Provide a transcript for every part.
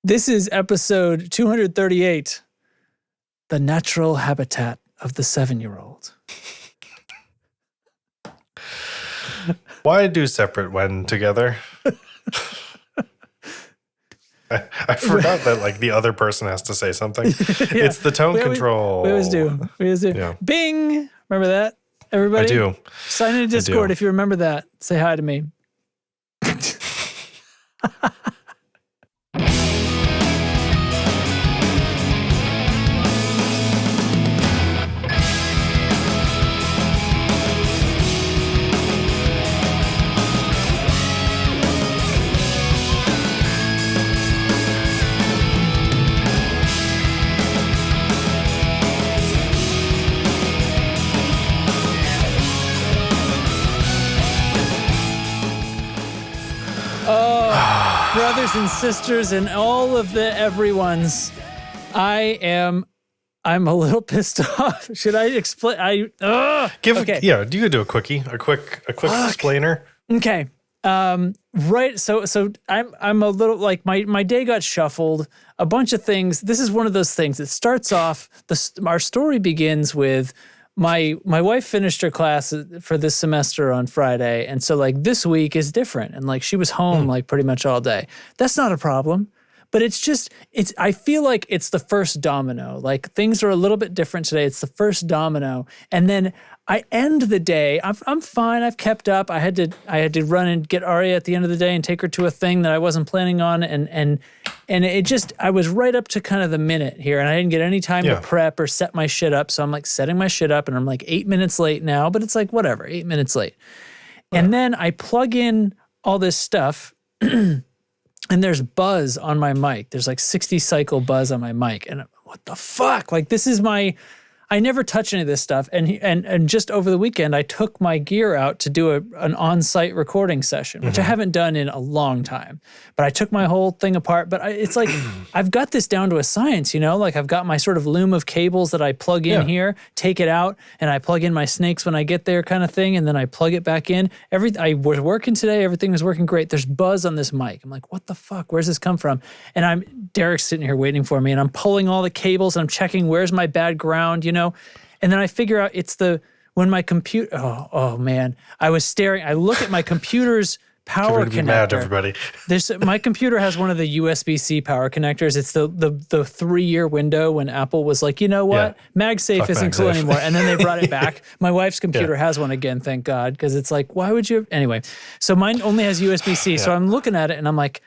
This is episode 238, The Natural Habitat of the 7-Year-Old. Why do separate when together? I forgot that like the other person has to say something. Yeah. It's the tone control. We always do. Yeah. Bing! Remember that? Everybody? I do. Sign in Discord if you remember that. Say hi to me. Brothers and sisters and all of the everyone's, I'm a little pissed off. Should I explain? Okay. Yeah, you could do a quickie, a quick explainer. Okay. Right. So I'm a little like my day got shuffled. A bunch of things. This is one of those things. It starts off. Our story begins with my wife finished her class for this semester on Friday, and so like this week is different, and like she was home like pretty much all day. That's not a problem, but I feel like it's the first domino. Like things are a little bit different today. It's the first domino, and then I end the day. I'm fine. I've kept up. I had to run and get Aria at the end of the day and take her to a thing that I wasn't planning on, and it just, I was right up to kind of the minute here, and I didn't get any time to prep or set my shit up. So I'm like setting my shit up, and I'm like 8 minutes late now, but it's like whatever, 8 minutes late. And then I plug in all this stuff, and there's buzz on my mic. There's like 60 cycle buzz on my mic, and what the fuck? Like this is I never touch any of this stuff. And just over the weekend, I took my gear out to do an on-site recording session, which I haven't done in a long time. But I took my whole thing apart. But it's like, I've got this down to a science, you know? Like I've got my sort of loom of cables that I plug in here, take it out, and I plug in my snakes when I get there kind of thing, and then I plug it back in. I was working today. Everything was working great. There's buzz on this mic. I'm like, what the fuck? Where's this come from? And Derek's sitting here waiting for me, and I'm pulling all the cables, and I'm checking where's my bad ground, you know? And then I figure out it's when my computer, oh man, I look at my computer's power connector. Be mad, everybody. My computer has one of the USB-C power connectors. It's the 3-year window when Apple was like, you know what, MagSafe isn't cool anymore. And then they brought it back. My wife's computer has one again, thank God, because it's like, why would you? Anyway, so mine only has USB-C. So I'm looking at it and I'm like,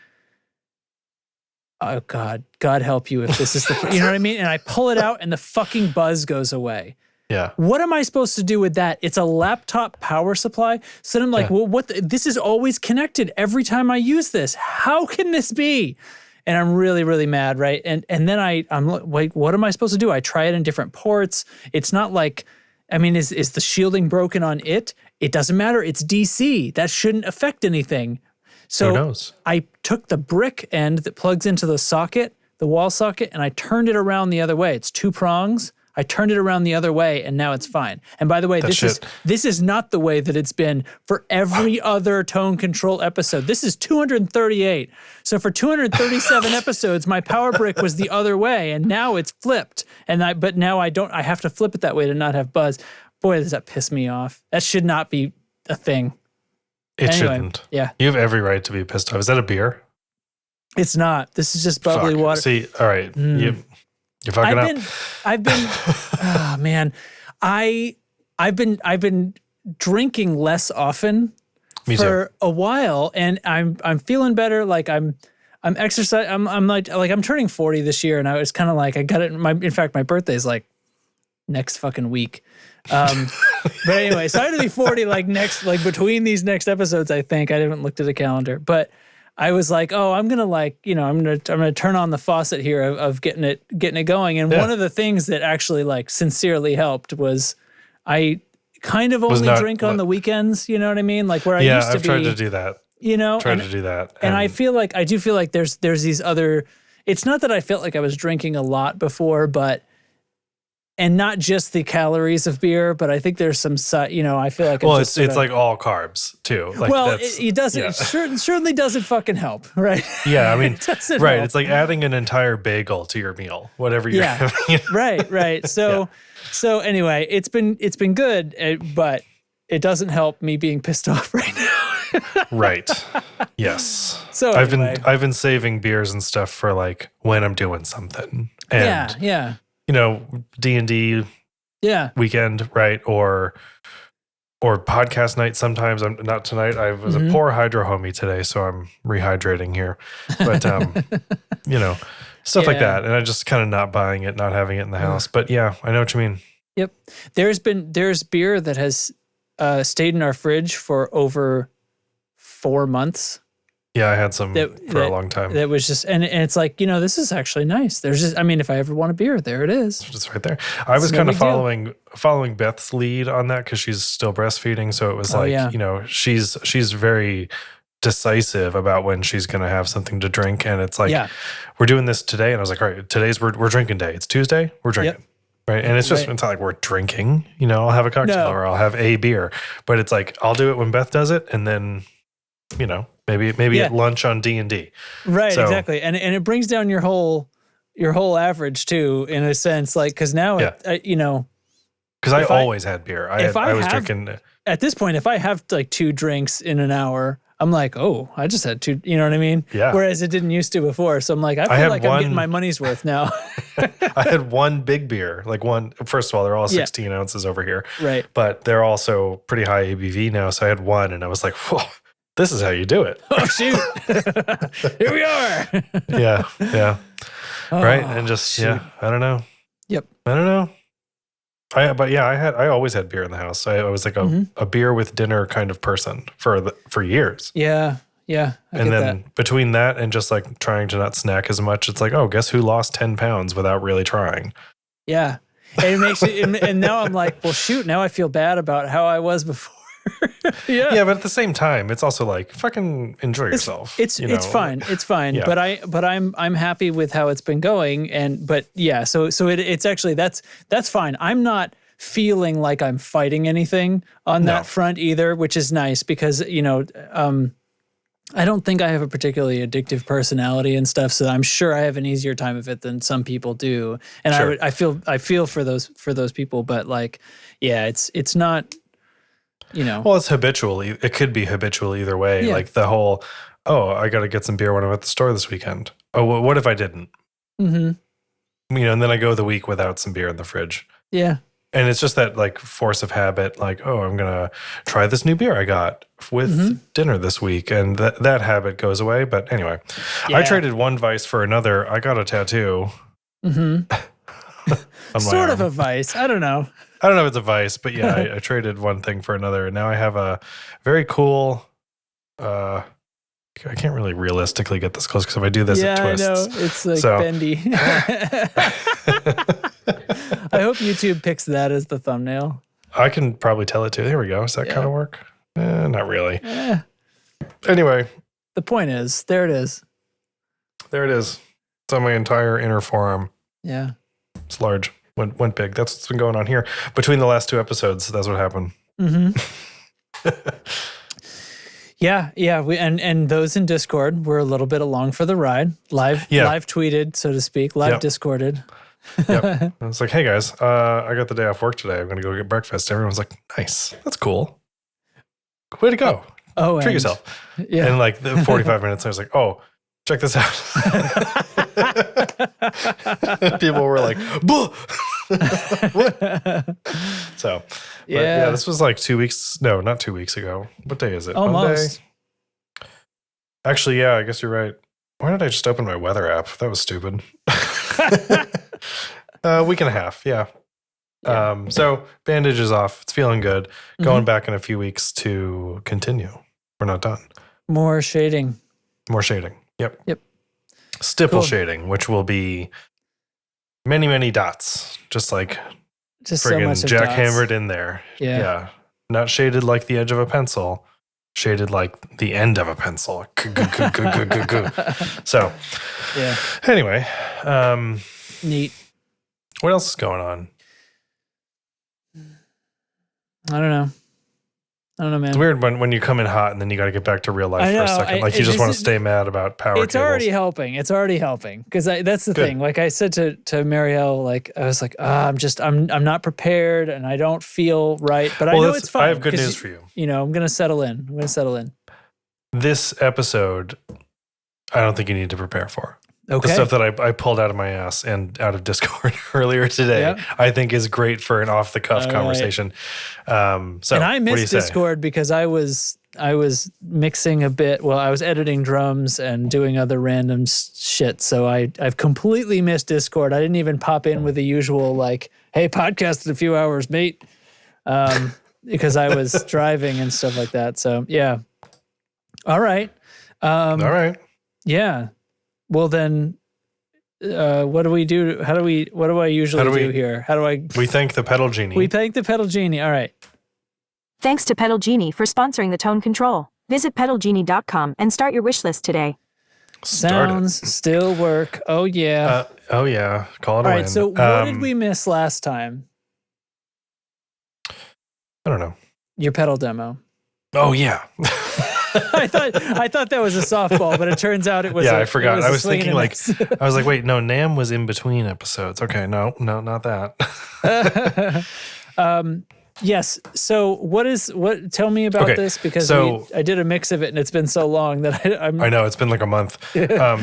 oh God help you if this is you know what I mean? And I pull it out and the fucking buzz goes away. Yeah. What am I supposed to do with that? It's a laptop power supply. So then I'm like, well, this is always connected every time I use this. How can this be? And I'm really, really mad, right? And then I'm like, what am I supposed to do? I try it in different ports. It's not like, I mean, is the shielding broken on it? It doesn't matter. It's DC. That shouldn't affect anything. So who knows? I took the brick end that plugs into the socket, the wall socket, and I turned it around the other way. It's 2 prongs. I turned it around the other way, and now it's fine. And by the way, this is not the way that it's been for every other tone control episode. This is 238. So for 237 episodes, my power brick was the other way, and now it's flipped. But now I have to flip it that way to not have buzz. Boy, does that piss me off. That should not be a thing. It shouldn't. Yeah. You have every right to be pissed off. Is that a beer? It's not. This is just bubbly water. See, all right. You're fucking up. I've been oh man. I've been drinking less often for a while, and I'm feeling better. Like I'm exercising. I'm like I'm turning 40 this year, and I was kind of like I got it. In fact, my birthday's like next fucking week. But anyway, so I had to be 40 between these next episodes, I think. I haven't looked at a calendar, but I was like, oh, I'm gonna I'm gonna turn on the faucet here of getting it going. And one of the things that actually like sincerely helped was I kind of only drink on the weekends, you know what I mean? Like where I used to be. Yeah, I've tried to do that. You know? To do that. And I do feel like there's these other, it's not that I felt like I was drinking a lot before, but and not just the calories of beer, but I think there's some, I feel like well, it's like all carbs too. Like well, it doesn't. Yeah. It certainly doesn't fucking help, right? Yeah, I mean, right. Help. It's like adding an entire bagel to your meal, whatever you're having. Right. So anyway, it's been good, but it doesn't help me being pissed off right now. Right. Yes. So anyway. I've been saving beers and stuff for like when I'm doing something. And yeah. D&D weekend, right? Or podcast night sometimes. I'm not tonight. I was a poor hydro homie today, so I'm rehydrating here. But stuff like that. And I just kind of not buying it, not having it in the house. But yeah, I know what you mean. Yep. There's beer that has stayed in our fridge for over 4 months. Yeah, I had some for a long time. That was just, and it's like, this is actually nice. There's just, if I ever want a beer, there it is. It's just right there. I was kind of following Beth's lead on that because she's still breastfeeding. So it was she's very decisive about when she's going to have something to drink. And it's like, we're doing this today. And I was like, all right, today's we're drinking day. It's Tuesday. We're drinking. Yep. Right. And it's just, it's not like we're drinking, I'll have a cocktail or I'll have a beer, but it's like, I'll do it when Beth does it. And then, maybe at lunch on D&D. Right. So, exactly. And it brings down your whole average too, in a sense, like, cause now, cause I always had beer. I was drinking. At this point, if I have like 2 drinks in an hour, I'm like, oh, I just had 2, you know what I mean? Yeah. Whereas it didn't used to before. So I'm like, I feel like I'm getting my money's worth now. I had one big beer, first of all, they're all 16 ounces over here. Right. But they're also pretty high ABV now. So I had one and I was like, whoa, this is how you do it. Oh, shoot. Here we are. Yeah. Oh, right. And just, I don't know. Yep. I don't know. I always had beer in the house. I was like a beer with dinner kind of person for years. Yeah. And then between that and just like trying to not snack as much, it's like, oh, guess who lost 10 pounds without really trying? Yeah. And it makes and now I'm like, well, shoot, now I feel bad about how I was before. Yeah, but at the same time, it's also like fucking enjoy yourself. It's fine. It's fine. Yeah. But I'm happy with how it's been going. So it's actually that's fine. I'm not feeling like I'm fighting anything on that front either, which is nice because I don't think I have a particularly addictive personality and stuff, so I'm sure I have an easier time of it than some people do. And sure. I feel for those people, but like, yeah, it's not. Well, it's habitual. It could be habitual either way. Yeah. Like the whole, I got to get some beer when I'm at the store this weekend. Oh, well, what if I didn't? Mm-hmm. And then I go the week without some beer in the fridge. Yeah. And it's just that like force of habit, like, I'm going to try this new beer I got with dinner this week. And that habit goes away. But anyway, I traded one vice for another. I got a tattoo. Mm-hmm. Sort of a vice. I don't know. I don't know if it's a vice, but yeah, I traded one thing for another. And now I have a very cool, I can't really realistically get this close because if I do this, it twists. I know. It's like bendy. I hope YouTube picks that as the thumbnail. I can probably tell it too. There we go. Does that kind of work? Not really. Anyway. The point is, there it is. There it is. It's on my entire inner forearm. Yeah. It's large. Went big. That's what's been going on here. Between the last 2 episodes, that's what happened. Mm-hmm. Yeah. We and those in Discord were a little bit along for the ride. Live tweeted, so to speak. Live Discorded. Yep. I was like, hey guys, I got the day off work today. I'm going to go get breakfast. Everyone's like, nice. That's cool. Way to go. Treat yourself. Yeah. And like the 45 minutes, I was like, check this out. People were like, what? So, this was like 2 weeks. No, not 2 weeks ago. What day is it? Almost. Monday? Actually, I guess you're right. Why did I just open my weather app? That was stupid. Week and a half. Yeah. So bandage is off. It's feeling good. Going back in a few weeks to continue. We're not done. More shading. Yep. Stipple shading, which will be many, many dots. Just so much jackhammered in there. Yeah. Not shaded like the edge of a pencil. Shaded like the end of a pencil. So, yeah. Anyway. Neat. What else is going on? I don't know. Man. It's weird when you come in hot and then you got to get back to real life for a second. Like you just want to stay mad about power cables. It's already helping. Because that's the thing. Like I said to Marielle, like I was like, I'm not prepared and I don't feel right. But I know it's fine. I have good news for you. You know, I'm going to settle in. This episode, I don't think you need to prepare for. Okay. The stuff that I pulled out of my ass and out of Discord earlier today, I think is great for an off the cuff conversation. And I missed Discord because I was mixing a bit. Well, I was editing drums and doing other random shit. So I've completely missed Discord. I didn't even pop in with the usual like, "Hey, podcast in a few hours, mate," because I was driving and stuff like that. So yeah. All right. All right. Yeah. Well then, what do we do? What do I usually do here? We thank the pedal genie. We thank the pedal genie. All right. Thanks to Pedal Genie for sponsoring the Tone Control. Visit pedalgenie.com and start your wish list today. Sounds still work. Oh yeah. Call it a win. All right. So what did we miss last time? I don't know. Your pedal demo. Oh yeah. I thought that was a softball, but it turns out it was. Yeah, I forgot. I was thinking I was like, wait, no, NAMM was in between episodes. Okay, no, not that. Yes. So tell me about this because I did a mix of it and it's been so long that I know it's been like a month.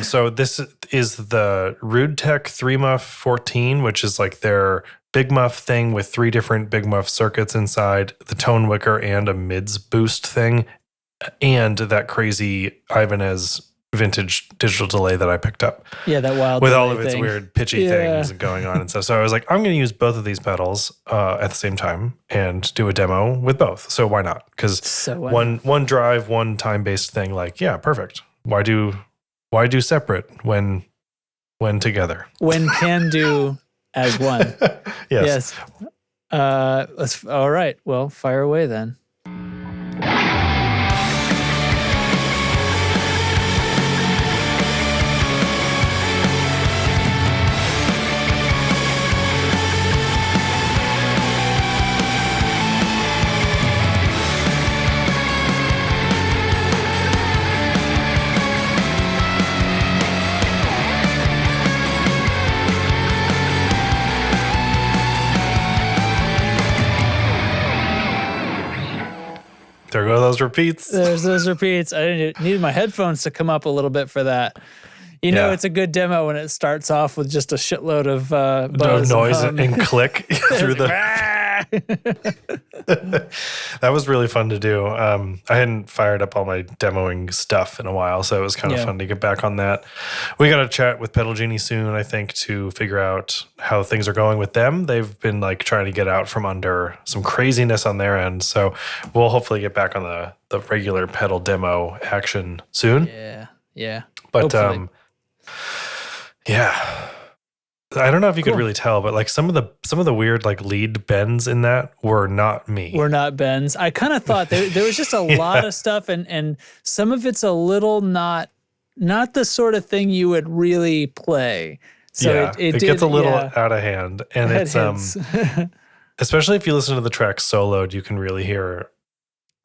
So this is the RudeTech 3MUF 14, which is like their big muff thing with 3 different big muff circuits inside, the tone wicker and a mids boost thing. And that crazy Ibanez vintage digital delay that I picked up. Yeah, that wild with all of its weird pitchy things going on and stuff. So I was like, I'm going to use both of these pedals at the same time and do a demo with both. So why not? Because one drive, one time based thing. Like, yeah, perfect. Why do separate when together? When can do as one. Yes. All right. Well, fire away then. There go those repeats. There's those repeats. I needed my headphones to come up a little bit for that. You know, it's a good demo when it starts off with just a shitload of buzz noise and click through the. That was really fun to do. I hadn't fired up all my demoing stuff in a while, so it was kind of fun to get back on that. We got to chat with Pedal Genie soon, I think, to figure out how things are going with them. They've been like trying to get out from under some craziness on their end, so we'll hopefully get back on the regular pedal demo action soon. Yeah. But yeah. I don't know if you could really tell, but like some of the weird like lead bends in that were not me. Were not bends. I kind of thought there was just a lot of stuff, and some of it's a little not the sort of thing you would really play. So it gets a little out of hand, and it's especially if you listen to the track soloed, you can really hear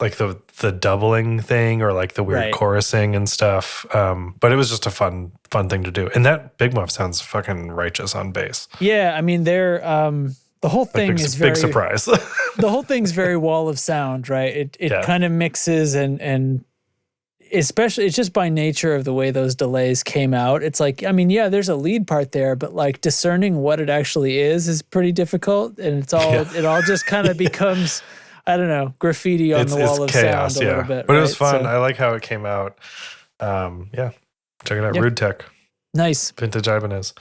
like the doubling thing or like the weird chorusing and stuff. But it was just a fun thing to do. And that Big Muff sounds fucking righteous on bass. Yeah, I mean they're the whole thing is very big surprise. The whole thing's very wall of sound, right? It kind of mixes and especially it's just by nature of the way those delays came out. It's like, I mean, yeah, there's a lead part there, but like discerning what it actually is pretty difficult, and it all just kind of becomes I don't know, graffiti on the wall of chaos, sound a little bit. But it was fun. So, I like how it came out. Check it out. RudeTech. Nice. Vintage Ibanez.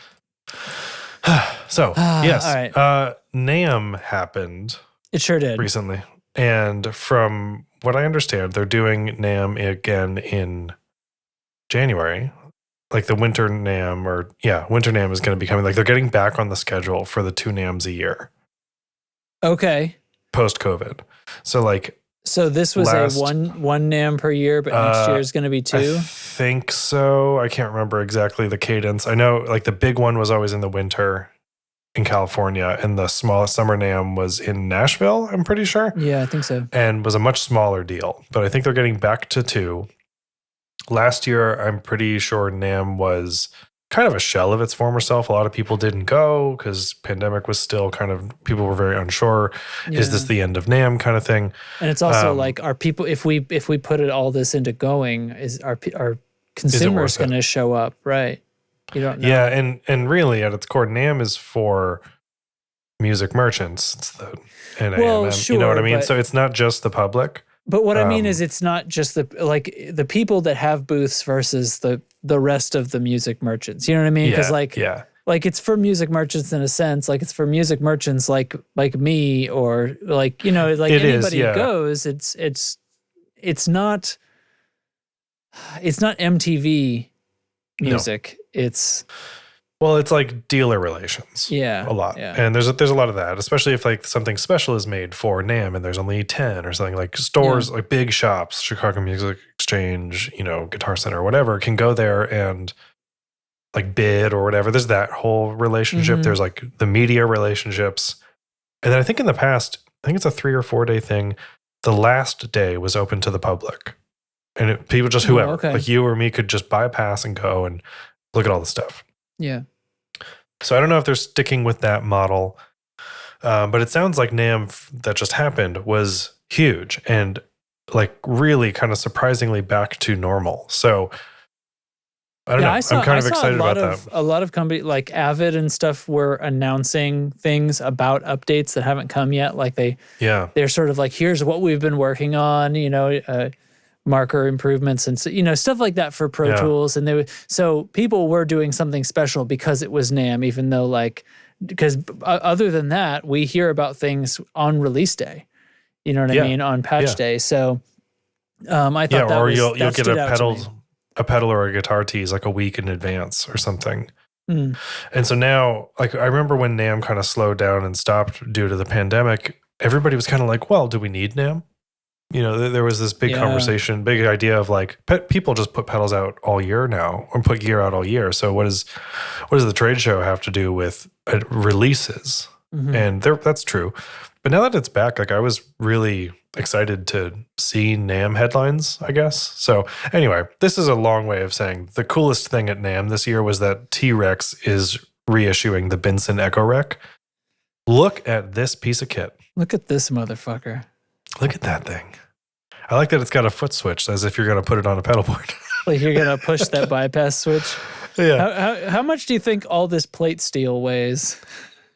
So, yes. All right. NAMM happened. It sure did. Recently. And from what I understand, they're doing NAMM again in January. Like the winter NAMM winter NAMM is going to be coming. Like they're getting back on the schedule for the 2 NAMMs a year. Okay. Post-COVID. So this was a one NAMM per year, but next year is going to be 2? I think so. I can't remember exactly the cadence. I know like the big one was always in the winter. in California, and the smallest summer NAMM was in Nashville, I'm pretty sure. Yeah, I think so. And was a much smaller deal. But I think they're getting back to 2. Last year, I'm pretty sure NAMM was kind of a shell of its former self. A lot of people didn't go because pandemic was still kind of, people were very unsure. Yeah. Is this the end of NAMM kind of thing? And it's also like, are people, if we put all this into going, are consumers going to show up? Right. You don't know. Yeah. And really at its core, NAMM is for music merchants. It's the NAMM, sure, you know what I mean? So it's not just the public. But what I mean is, it's not just the people that have booths versus the rest of the music merchants. You know what I mean? Because like it's for music merchants in a sense. Like it's for music merchants like me, or like, you know, like anybody who goes. It's not MTV music. No. It's like dealer relations. Yeah. A lot. Yeah. And there's a lot of that, especially if like something special is made for NAMM and there's only 10 or something, like stores, like big shops, Chicago Music Exchange, you know, Guitar Center or whatever, can go there and like bid or whatever. There's that whole relationship. There's like the media relationships. And then I think in the past, I think it's a 3 or 4 day thing. The last day was open to the public. And people just, whoever, like you or me, could just buy a pass and go and look at all the stuff. Yeah. So I don't know if they're sticking with that model, but it sounds like NAMM that just happened was huge and like really kind of surprisingly back to normal. So I don't know. I'm kind of excited about that. A lot of companies like Avid and stuff were announcing things about updates that haven't come yet. Like they're sort of like, here's what we've been working on, you know, marker improvements and so, you know, stuff like that for Pro Tools. And so people were doing something special because it was NAMM, even though because other than that, we hear about things on release day, you know what I mean? On patch day. So I thought that you'll get a pedal or a guitar tease like a week in advance or something. And so now, like, I remember when NAMM kind of slowed down and stopped due to the pandemic, everybody was kind of like, well, do we need NAMM? You know, there was this big conversation, big idea of like, people just put pedals out all year now, or put gear out all year. So what does the trade show have to do with releases? And that's true. But now that it's back, like I was really excited to see NAMM headlines, I guess. So anyway, this is a long way of saying the coolest thing at NAMM this year was that T-Rex is reissuing the Benson Echorec. Look at this piece of kit. Look at this motherfucker. Look at that thing. I like that it's got a foot switch, as if you're going to put it on a pedal board. Like you're going to push that bypass switch. Yeah. How much do you think all this plate steel weighs?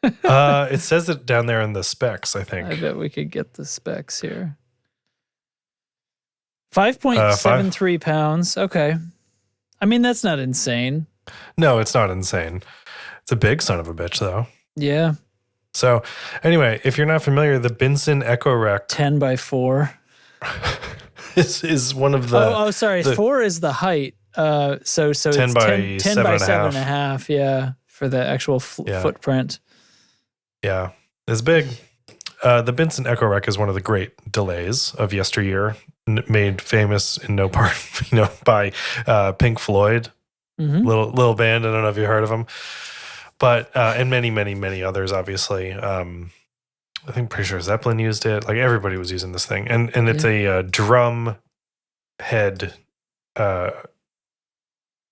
It says it down there in the specs, I think. I bet we could get the specs here. 5.73 pounds. Okay. I mean, that's not insane. No, it's not insane. It's a big son of a bitch, though. Yeah. So anyway, if you're not familiar, the Benson Echorec 10x4 is one of the. Sorry, 4 is the height. So 10 it's 10 by 7.5. Yeah, for the actual footprint. Yeah, it's big. The Benson Echorec is one of the great delays of yesteryear, made famous in no part, by Pink Floyd, little band. I don't know if you heard of them. But, and many, many, many others, obviously. I think pretty sure Zeppelin used it. Like everybody was using this thing. And it's a drum head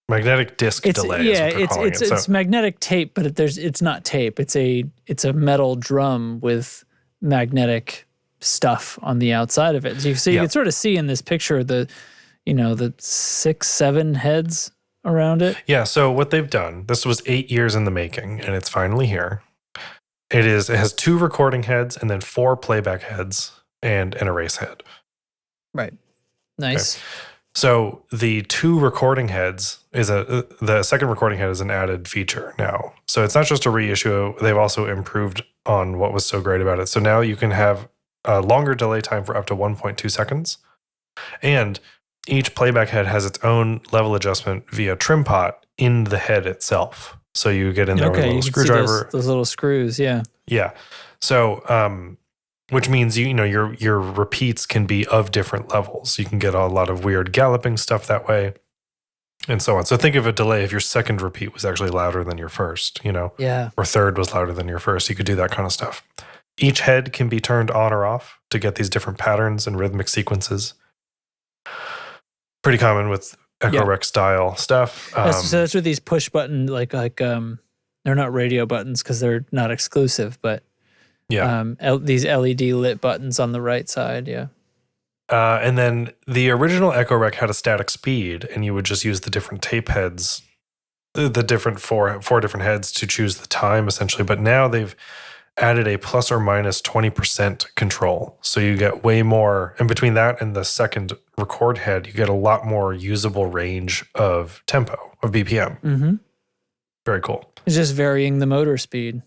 magnetic disc delay. Yeah, it's magnetic tape, but it's not tape. It's a metal drum with magnetic stuff on the outside of it. So you can sort of see in this picture the 6-7 heads around it. Yeah, so what they've done, this was 8 years in the making, and it's finally here. It has 2 recording heads and then 4 playback heads and an erase head. Right. Nice. Okay. So the 2 recording heads the second recording head is an added feature now. So it's not just a reissue. They've also improved on what was so great about it. So now you can have a longer delay time for up to 1.2 seconds. And each playback head has its own level adjustment via trim pot in the head itself. So you get in there with a little screwdriver. Those little screws, yeah. Yeah. So, which means your repeats can be of different levels. You can get a lot of weird galloping stuff that way. and so on. So think of a delay if your second repeat was actually louder than your first, Yeah. or third was louder than your first. You could do that kind of stuff. Each head can be turned on or off to get these different patterns and rhythmic sequences. Pretty common with Echorec style stuff. So that's with these push button, like they're not radio buttons because they're not exclusive, but these LED lit buttons on the right side. Yeah. And then the original Echorec had a static speed, and you would just use the different tape heads, the different four different heads to choose the time, essentially. But now they've added a plus or minus 20% control. So you get way more, and between that and the second record head, you get a lot more usable range of tempo, of BPM. Mm-hmm. Very cool. It's just varying the motor speed.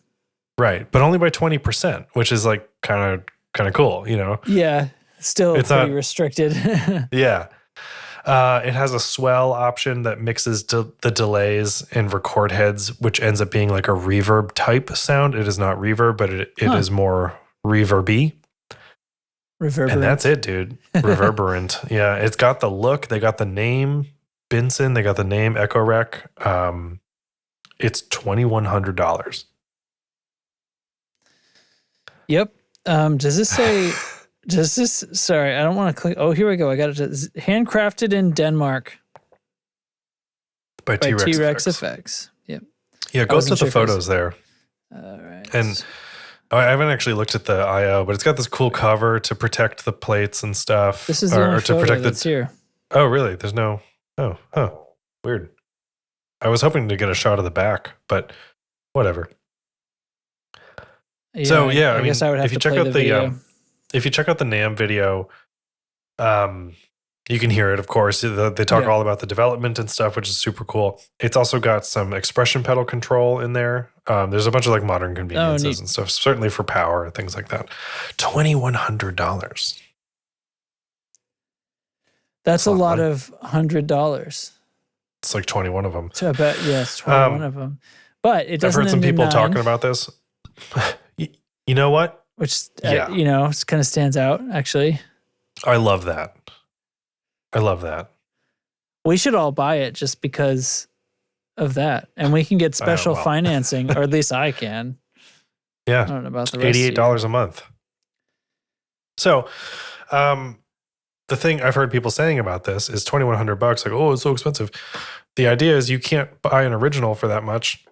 Right, but only by 20%, which is like kind of cool, Yeah. Still it's pretty restricted. Yeah. It has a swell option that mixes the delays and record heads, which ends up being like a reverb type sound. It is not reverb, but it is more reverby. Reverberant. And that's it, dude. Reverberant. Yeah. It's got the look. They got the name Benson. They got the name Echorec. It's $2,100. Yep. Does this say... Sorry, I don't want to click. Oh, here we go. I got it. Handcrafted in Denmark by T-Rex Effects. Yep. Yeah, go to the photos there. All right. And I haven't actually looked at the IO, but it's got this cool cover to protect the plates and stuff. This is the only photo that's here. Oh, really? There's no... Oh, huh. Weird. I was hoping to get a shot of the back, but whatever. Yeah, so, yeah, I mean, guess I would have to play the video. If you check out the NAMM video, you can hear it, of course. They talk all about the development and stuff, which is super cool. It's also got some expression pedal control in there. There's a bunch of like modern conveniences and stuff, certainly for power and things like that. $2,100. That's a lot of $100. It's like 21 of them. So I bet, yes, 21 of them. But it doesn't. I've heard some people talking about this. You know what? Which, it kind of stands out, actually. I love that. We should all buy it just because of that. And we can get special financing, or at least I can. Yeah. I don't know about the rest $88 a month. So, the thing I've heard people saying about this is $2,100. Like, oh, it's so expensive. The idea is you can't buy an original for that much.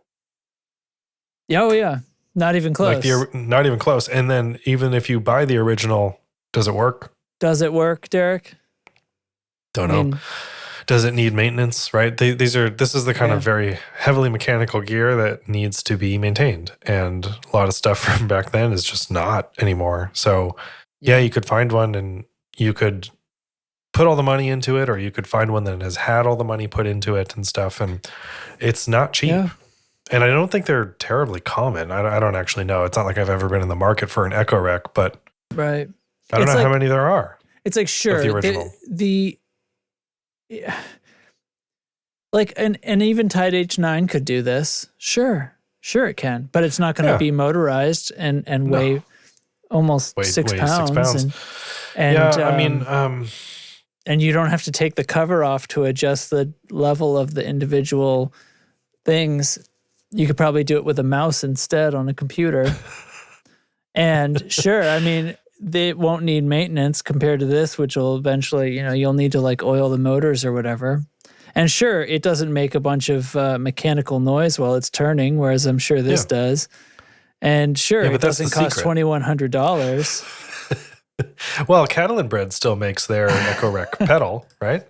Oh, yeah. Not even close. Not even close. And then even if you buy the original, does it work? Does it work, Derek? Don't know. Does it need maintenance, right? This is the kind of very heavily mechanical gear that needs to be maintained. And a lot of stuff from back then is just not anymore. So yeah, you could find one and you could put all the money into it, or you could find one that has had all the money put into it and stuff. And it's not cheap. Yeah. And I don't think they're terribly common. I don't actually know. It's not like I've ever been in the market for an Echorec, but right. I don't know how many there are. It's like, sure, the original. Like an Eventide H9 could do this. Sure it can, but it's not going to be motorized and weigh almost 6 pounds. And and you don't have to take the cover off to adjust the level of the individual things. You could probably do it with a mouse instead on a computer. And sure, I mean, they won't need maintenance compared to this, which will eventually, you'll need to like oil the motors or whatever. And sure, it doesn't make a bunch of mechanical noise while it's turning, whereas I'm sure this does. And sure, it doesn't cost $2,100. Well, Catalan Bread still makes their Echorec pedal, right?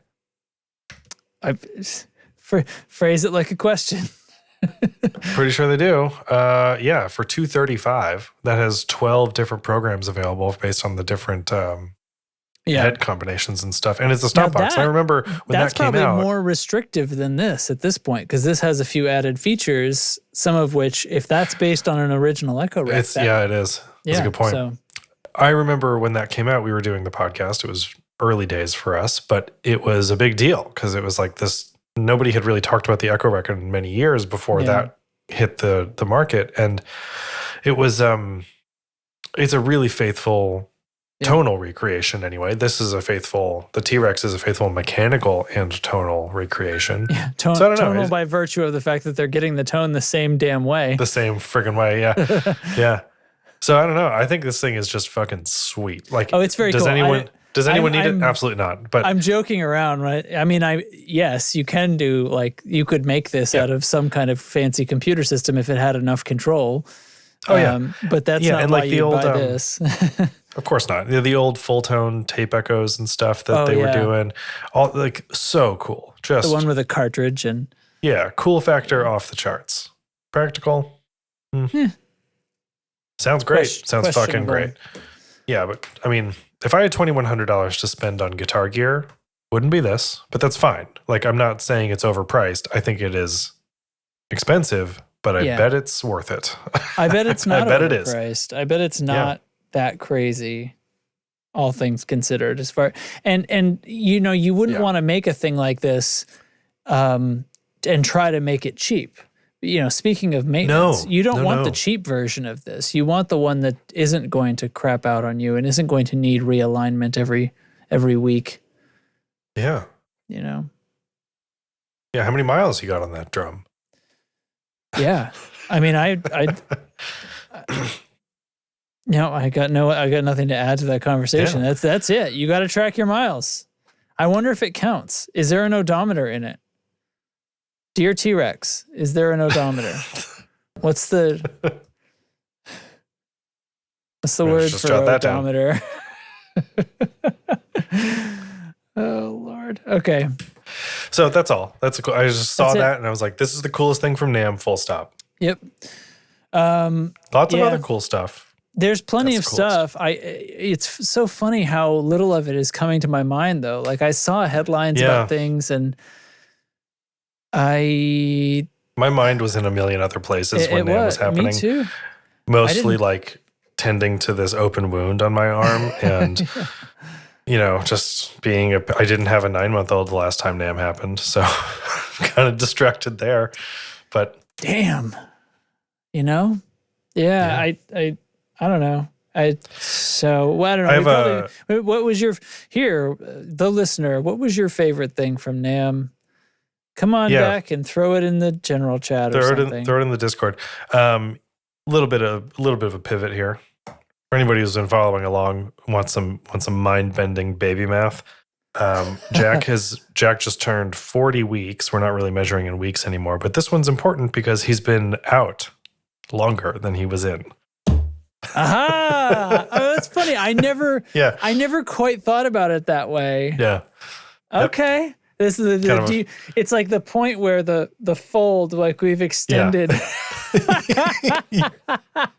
Phrase it like a question. Pretty sure they do. Yeah, for $235, that has 12 different programs available based on the different head combinations and stuff. And it's a stop box. I remember when that came out. That's probably more restrictive than this at this point, because this has a few added features, some of which, if that's based on an original Echorec. It is. That's a good point. So. I remember when that came out, we were doing the podcast. It was early days for us, but it was a big deal because it was like this. Nobody had really talked about the Echorec in many years before that hit the market. And it was, it's a really faithful tonal recreation anyway. This is the T-Rex is a faithful mechanical and tonal recreation. Yeah, so I don't know. Tonal by virtue of the fact that they're getting the tone the same damn way. The same friggin' way, yeah. Yeah. So I don't know. I think this thing is just fucking sweet. Like, it's very cool. Does anyone need it? Absolutely not. But I'm joking around, right? I mean, yes, you can do, like, you could make this out of some kind of fancy computer system if it had enough control. Oh, yeah. But that's not why you buy this. Of course not. The old full tone tape echoes and stuff that they were doing. All, like, so cool. Just the one with a cartridge and cool factor off the charts. Practical. Sounds great. Sounds fucking great. Yeah, but I mean, if I had $2,100 to spend on guitar gear, wouldn't be this, but that's fine. Like, I'm not saying it's overpriced. I think it is expensive, but I bet it's worth it. I bet it's not overpriced. It is. I bet it's not that crazy, all things considered. As far and you wouldn't want to make a thing like this and try to make it cheap. Speaking of maintenance, you don't want the cheap version of this. You want the one that isn't going to crap out on you and isn't going to need realignment every week. Yeah. Yeah, how many miles you got on that drum? Yeah. I mean, I got nothing to add to that conversation. Yeah. That's it. You got to track your miles. I wonder if it counts. Is there an odometer in it? Dear T-Rex, is there an odometer? What's the word for odometer? Oh, Lord. Okay. So that's all. That's cool. I just saw that and I was like, this is the coolest thing from NAMM, full stop. Yep. Lots of other cool stuff. There's plenty of stuff. It's so funny how little of it is coming to my mind, though. Like, I saw headlines about things and my mind was in a million other places when NAMM was happening. Me too. Mostly like tending to this open wound on my arm and, just being I didn't have a 9-month-old the last time NAMM happened. So kind of distracted there, but. Damn. Yeah. I don't know. I don't know. What was the listener, what was your favorite thing from NAMM? Come on back and throw it in the general chat or something. Throw it in the Discord. Little bit of a pivot here. For anybody who's been following along, wants some mind-bending baby math. Jack just turned 40 weeks. We're not really measuring in weeks anymore, but this one's important because he's been out longer than he was in. Aha! Oh, that's funny. I never quite thought about it that way. Yeah. Okay. Yep. This is it's like the point where the fold, like, we've extended.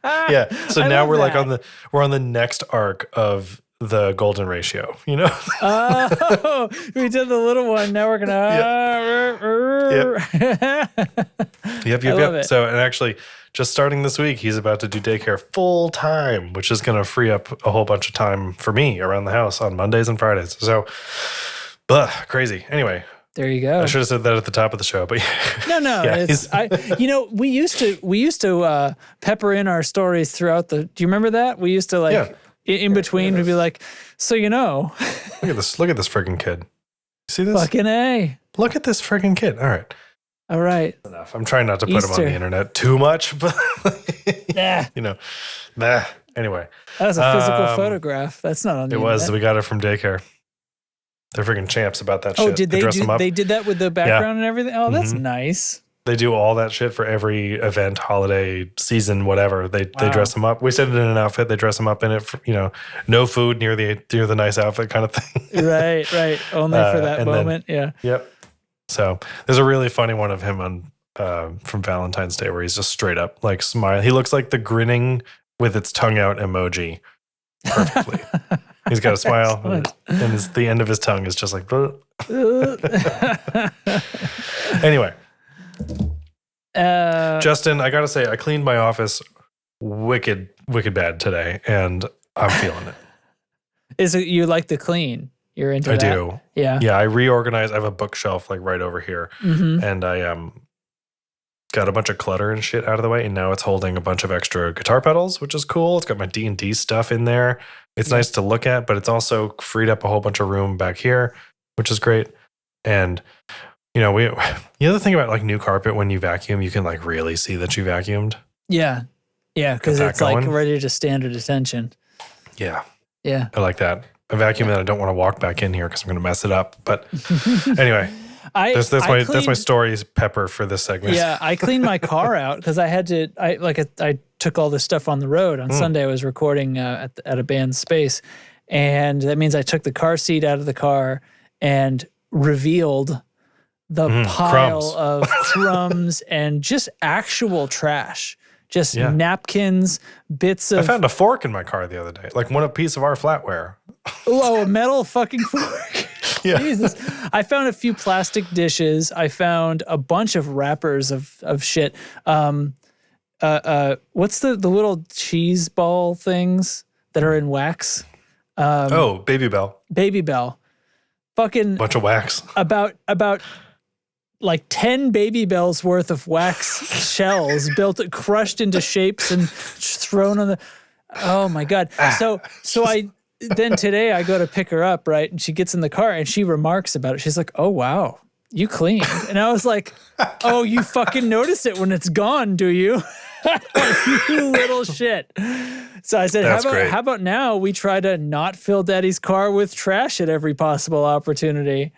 Yeah. So now we're we're on the next arc of the golden ratio, Oh, we did the little one. Now we're gonna. Yep. So, and actually, just starting this week, he's about to do daycare full time, which is going to free up a whole bunch of time for me around the house on Mondays and Fridays. So. Crazy. Anyway, there you go. I should have said that at the top of the show, but no. We used to pepper in our stories throughout the. Do you remember that? We used to in between. We'd be like, look at this friggin' kid. See this? Fucking A. Look at this friggin' kid. All right. Enough. I'm trying not to put him on the internet too much, but Anyway, that was a physical photograph. That's not on the internet. It was. We got it from daycare. They're freaking champs about that shit. Oh, did they did that with the background and everything? Oh, that's nice. They do all that shit for every event, holiday, season, whatever. They dress them up. We send it in an outfit. They dress them up in it. For, no food near the nice outfit kind of thing. Right. Only for that moment. Yep. So there's a really funny one of him on from Valentine's Day where he's just straight up like smile. He looks like the grinning with its tongue out emoji perfectly. He's got a smile, and the end of his tongue is just like. Anyway, Justin, I gotta say, I cleaned my office wicked bad today, and I'm feeling it. Is it you like to clean? You're into that? I do. Yeah. Yeah, I reorganized. I have a bookshelf like right over here, and I got a bunch of clutter and shit out of the way, and now it's holding a bunch of extra guitar pedals, which is cool. It's got my D&D stuff in there. It's nice to look at, but it's also freed up a whole bunch of room back here, which is great. And the other thing about like new carpet, when you vacuum, you can like really see that you vacuumed. Yeah. Yeah, because it's like ready to stand at attention. Yeah. Yeah. I like that. A vacuum that I don't want to walk back in here because I'm going to mess it up. But anyway, that's my story pepper for this segment. Yeah, I cleaned my car out because I had to. I took all this stuff on the road on Sunday. I was recording at a band's space, and that means I took the car seat out of the car and revealed the pile of crumbs and just actual trash. Just napkins, bits of... I found a fork in my car the other day, like a piece of our flatware. Oh, a metal fucking fork. Yeah. Jesus. I found a few plastic dishes. I found a bunch of wrappers of shit. What's the little cheese ball things that are in wax? Baby Bell. Baby Bell. Fucking... Bunch of wax. About like 10 Baby Bells worth of wax shells crushed into shapes and thrown on the... Oh my God. So then today I go to pick her up, right? And she gets in the car and she remarks about it. She's like, oh, wow, you cleaned. And I was like, oh, you fucking notice it when it's gone, do you? You little shit. So I said, how about now we try to not fill Daddy's car with trash at every possible opportunity?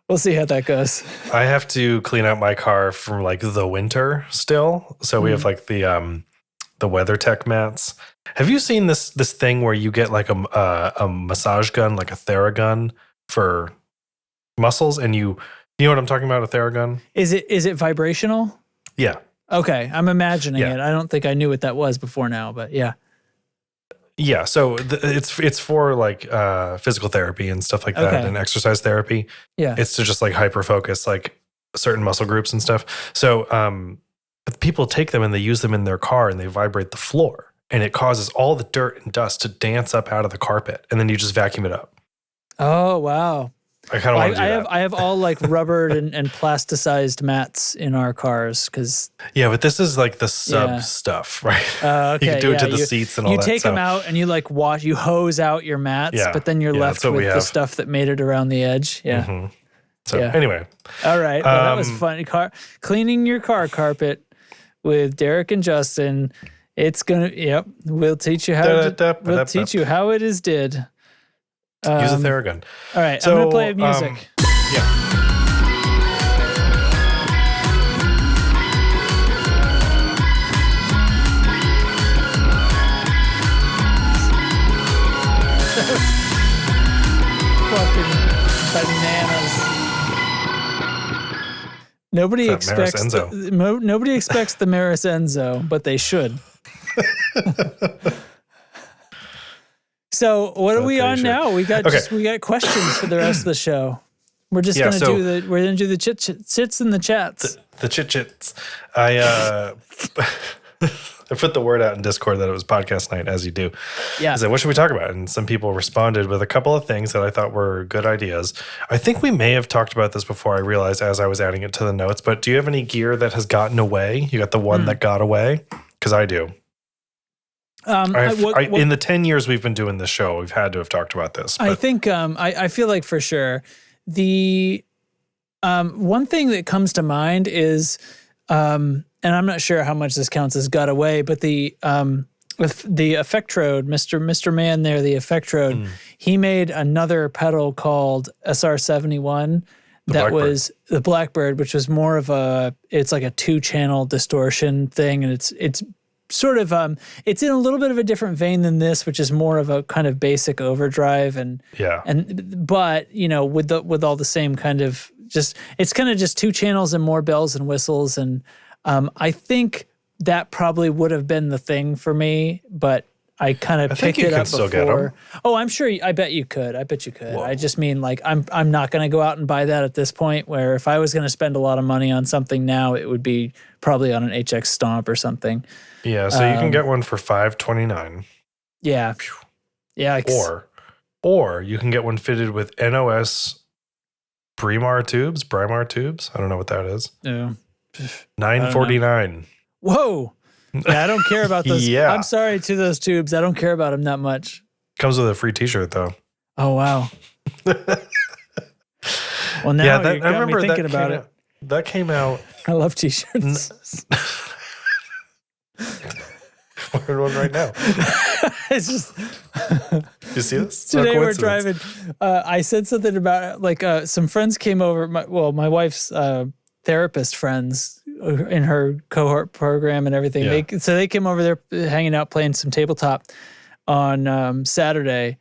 We'll see how that goes. I have to clean out my car from like the winter still. So we have like the WeatherTech mats. Have you seen this thing where you get like a massage gun, like a Theragun for muscles, and you know what I'm talking about, a Theragun? Is it vibrational? Yeah. Okay, I'm imagining it. I don't think I knew what that was before now, but yeah. Yeah, so it's for like physical therapy and stuff like that, and exercise therapy. Yeah, it's to just like hyper focus like certain muscle groups and stuff. So people take them and they use them in their car and they vibrate the floor, and it causes all the dirt and dust to dance up out of the carpet, and then you just vacuum it up. Oh wow! I kind of want to do that. I have all like rubbered and plasticized mats in our cars because... Yeah, but this is like the sub stuff, right? Okay, you can do it to the seats and all that. You take them out and you like you hose out your mats, but then you're left with the stuff that made it around the edge. Yeah. Mm-hmm. So anyway. All right. Well, that was fun. Cleaning your car carpet with Derek and Justin. It's going to, we'll teach you how it is did. Use a Theragun. All right, I'm going to play music. Fucking bananas. Nobody expects the Maris Enzo, but they should. So what are we on now? We got questions for the rest of the show. We're just gonna do the chits in the chats. The chits. I put the word out in Discord that it was podcast night, as you do. Yeah. I said, what should we talk about? And some people responded with a couple of things that I thought were good ideas. I think we may have talked about this before, I realized as I was adding it to the notes, but do you have any gear that has gotten away? You got the one that got away? Because I do. In the 10 years we've been doing this show, we've had to have talked about this. But. I think I feel like for sure the one thing that comes to mind is, and I'm not sure how much this counts as got away, but the Effectrode, Mr. Man there, the Effectrode, he made another pedal called SR71 was the Blackbird, which was more of it's like a 2-channel distortion thing, and it's sort of it's in a little bit of a different vein than this, which is more of a kind of basic overdrive but with all the same kind of it's kind of just 2 channels and more bells and whistles, and I think that probably would have been the thing for me, but I kind of picked it up before. Get them. Oh, I'm sure. I bet you could. Whoa. I just mean like I'm not going to go out and buy that at this point. Where if I was going to spend a lot of money on something now, it would be probably on an HX Stomp or something. Yeah, so you can get one for $529. Yeah, yeah. Or you can get one fitted with NOS Brimar tubes. I don't know what that is. No. $949. Whoa. Yeah, I don't care about those. I'm sorry to those tubes. I don't care about them that much. Comes with a free T-shirt though. Oh wow. Well, now you got me thinking about it. That came out. I love T-shirts. Wearing one right now. It's just. You see this? Today we're driving. I said something about like some friends came over. My wife's therapist friends in her cohort program and everything. Yeah. They came over there hanging out, playing some tabletop on Saturday,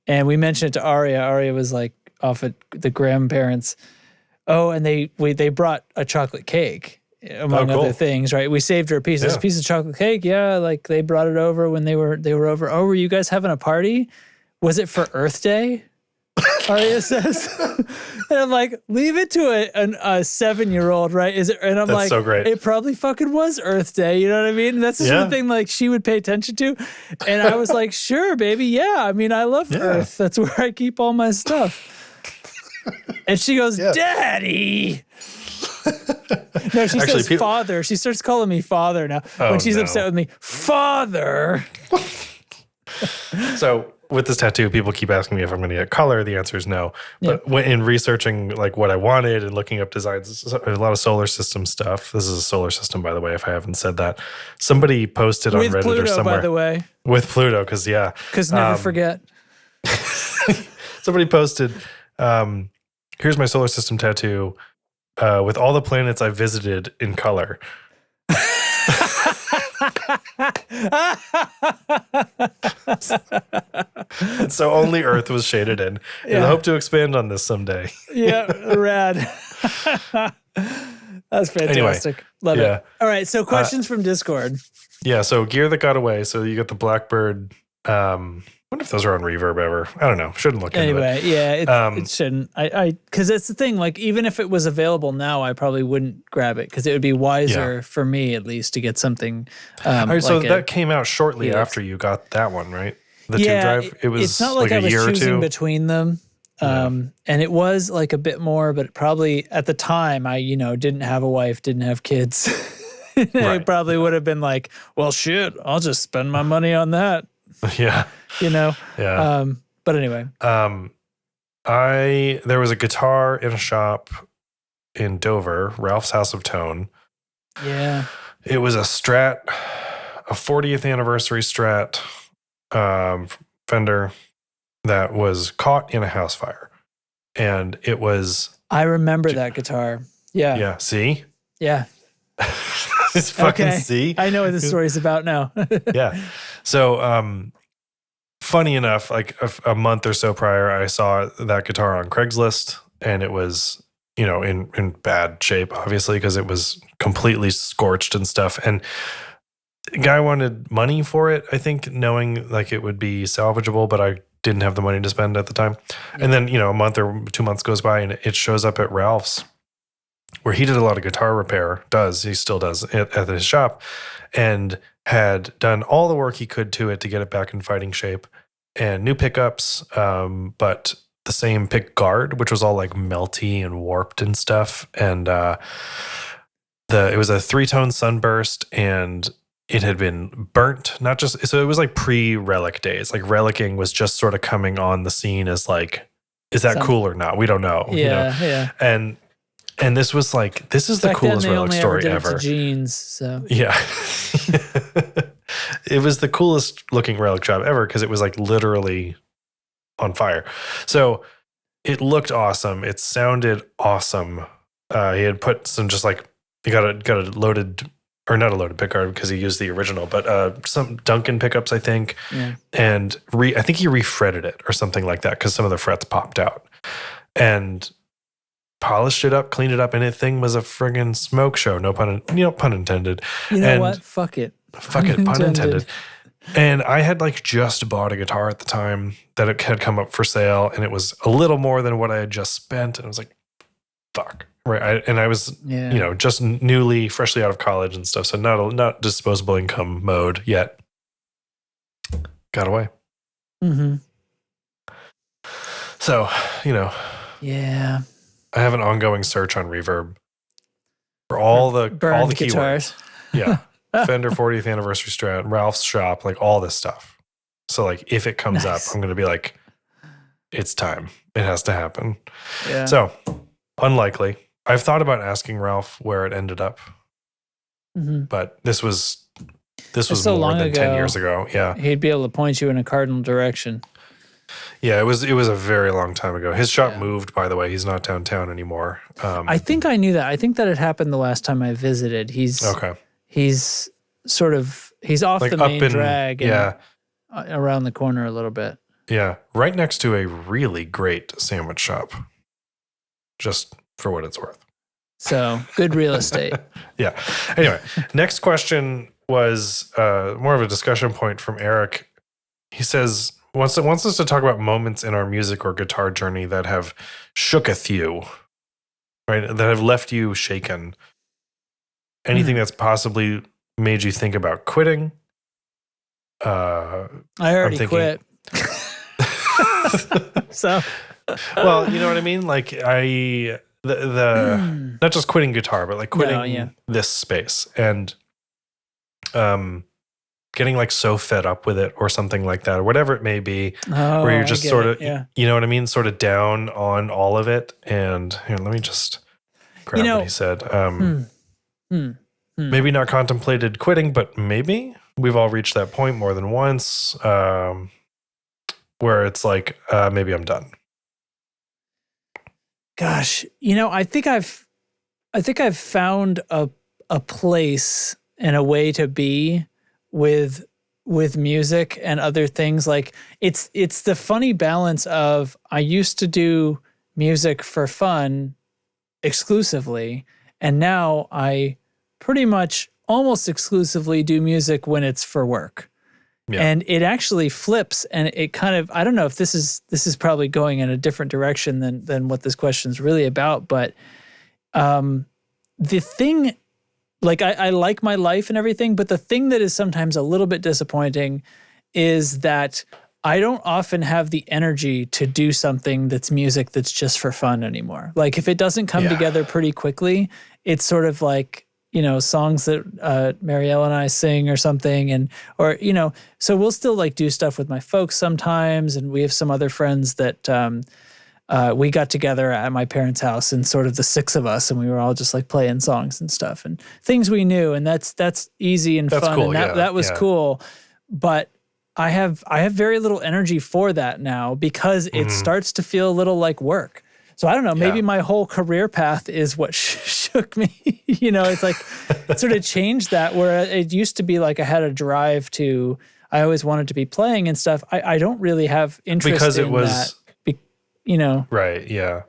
and we mentioned it to Aria. Aria was like off at the grandparents'. Oh, and they brought a chocolate cake, among other things, right? We saved her a piece. It's a piece of chocolate cake. Yeah, like they brought it over when they were over. Oh, were you guys having a party? Was it for Earth Day? Aria says. And I'm like, leave it to a 7-year-old, right? Is it? And I'm like, so great. It probably fucking was Earth Day. You know what I mean? And that's the sort of thing like she would pay attention to. And I was like, sure, baby. Yeah. I mean, I love Earth. That's where I keep all my stuff. And she goes, Daddy. No, she says father. She starts calling me father now. When she's upset with me, father. So with this tattoo, people keep asking me if I'm going to get color. The answer is no. But in researching like what I wanted and looking up designs, there's a lot of solar system stuff. This is a solar system, by the way, if I haven't said that. Somebody posted on Reddit Pluto, or somewhere. by the way. With Pluto, because never forget. Somebody posted, here's my solar system tattoo with all the planets I visited in color. So only Earth was shaded in. And I hope to expand on this someday. Yeah, rad. That's fantastic. Anyway, love it. All right, so questions from Discord. Yeah, so gear that got away. So you got the Blackbird. I wonder if those are on Reverb ever. I don't know. Shouldn't look into it. It shouldn't. Because that's the thing. Like, even if it was available now, I probably wouldn't grab it because it would be wiser for me, at least, to get something. So that came out shortly after you got that one, right? The tube drive. It was it's not like I was choosing between them. And it was like a bit more, but probably at the time I, didn't have a wife, didn't have kids. It probably would have been like, well, shit, I'll just spend my money on that. Yeah. Yeah. But anyway. There was a guitar in a shop in Dover, Ralph's House of Tone. Yeah. It was a Strat, a 40th anniversary Strat Fender that was caught in a house fire. And it was... I remember that guitar. Yeah. Yeah. See? Yeah. It's fucking see? I know what this story is about now. Yeah. So, funny enough, like a month or so prior, I saw that guitar on Craigslist, and it was, in bad shape, obviously, because it was completely scorched and stuff. And the guy wanted money for it, I think, knowing like it would be salvageable, but I didn't have the money to spend at the time. Yeah. And then, a month or 2 months goes by, and it shows up at Ralph's, where he did a lot of guitar repair, he still does at his shop, and had done all the work he could to it to get it back in fighting shape, and new pickups, but the same pick guard, which was all like melty and warped and stuff. And it was a 3-tone sunburst, and it had been burnt, so it was like pre-relic days. Like relicing was just sort of coming on the scene as like, is that cool or not? We don't know. Yeah. And this was like, this is the coolest relic story ever. Jeans, so yeah. It was the coolest looking relic job ever because it was like literally on fire. So it looked awesome. It sounded awesome. He had put some just like, he got a loaded, or not a loaded pickguard because he used the original, but some Duncan pickups, I think. Yeah. And I think he refretted it or something like that because some of the frets popped out. And polished it up, cleaned it up, and that thing was a friggin' smoke show. No pun intended. You know what? Fuck it. Fuck it, pun intended. And I had like just bought a guitar at the time that it had come up for sale, and it was a little more than what I had just spent. And I was like, fuck. Right. I was, just freshly out of college and stuff. So not disposable income mode yet. Got away. Mm-hmm. So, Yeah. I have an ongoing search on Reverb for all the guitars. Keywords. Yeah. Fender 40th anniversary Strat, Ralph's shop, like all this stuff. So like if it comes up, I'm going to be like, it's time. It has to happen. Yeah. So unlikely. I've thought about asking Ralph where it ended up, but this was so more long than ago. 10 years ago. Yeah. He'd be able to point you in a cardinal direction. Yeah, it was a very long time ago. His shop moved, by the way. He's not downtown anymore. I think I knew that. I think that had happened the last time I visited. He's off like the main drag and around the corner a little bit. Yeah, right next to a really great sandwich shop. Just for what it's worth. So, good real estate. Yeah. Anyway, next question was more of a discussion point from Eric. He says, wants us to talk about moments in our music or guitar journey that have shooketh you, right? That have left you shaken. Anything that's possibly made you think about quitting. I already quit. So, well, you know what I mean? Like the not just quitting guitar, but like quitting this space and getting like so fed up with it or something like that, or whatever it may be, where you're just sort of, you know what I mean? Sort of down on all of it. And here, let me just grab what he said. Maybe not contemplated quitting, but maybe we've all reached that point more than once, where it's like, maybe I'm done. Gosh, I think I've found a place and a way to be with music and other things. Like it's the funny balance of I used to do music for fun exclusively, and now I pretty much almost exclusively do music when it's for work. Yeah. And it actually flips, and it kind of, I don't know if this is probably going in a different direction than what this question is really about, but the thing, like I like my life and everything, but the thing that is sometimes a little bit disappointing is that I don't often have the energy to do something that's music that's just for fun anymore. Like if it doesn't come together pretty quickly, it's sort of like, songs that Marielle and I sing or something, so we'll still like do stuff with my folks sometimes, and we have some other friends that we got together at my parents' house, and sort of the six of us, and we were all just like playing songs and stuff and things we knew, and that's easy and fun, cool, and that was cool. But I have very little energy for that now because it starts to feel a little like work. So I don't know, maybe my whole career path is what shook me. It's like it sort of changed that, where it used to be like I had a drive to, I always wanted to be playing and stuff. I don't really have interest because it in was, that, Right, yeah.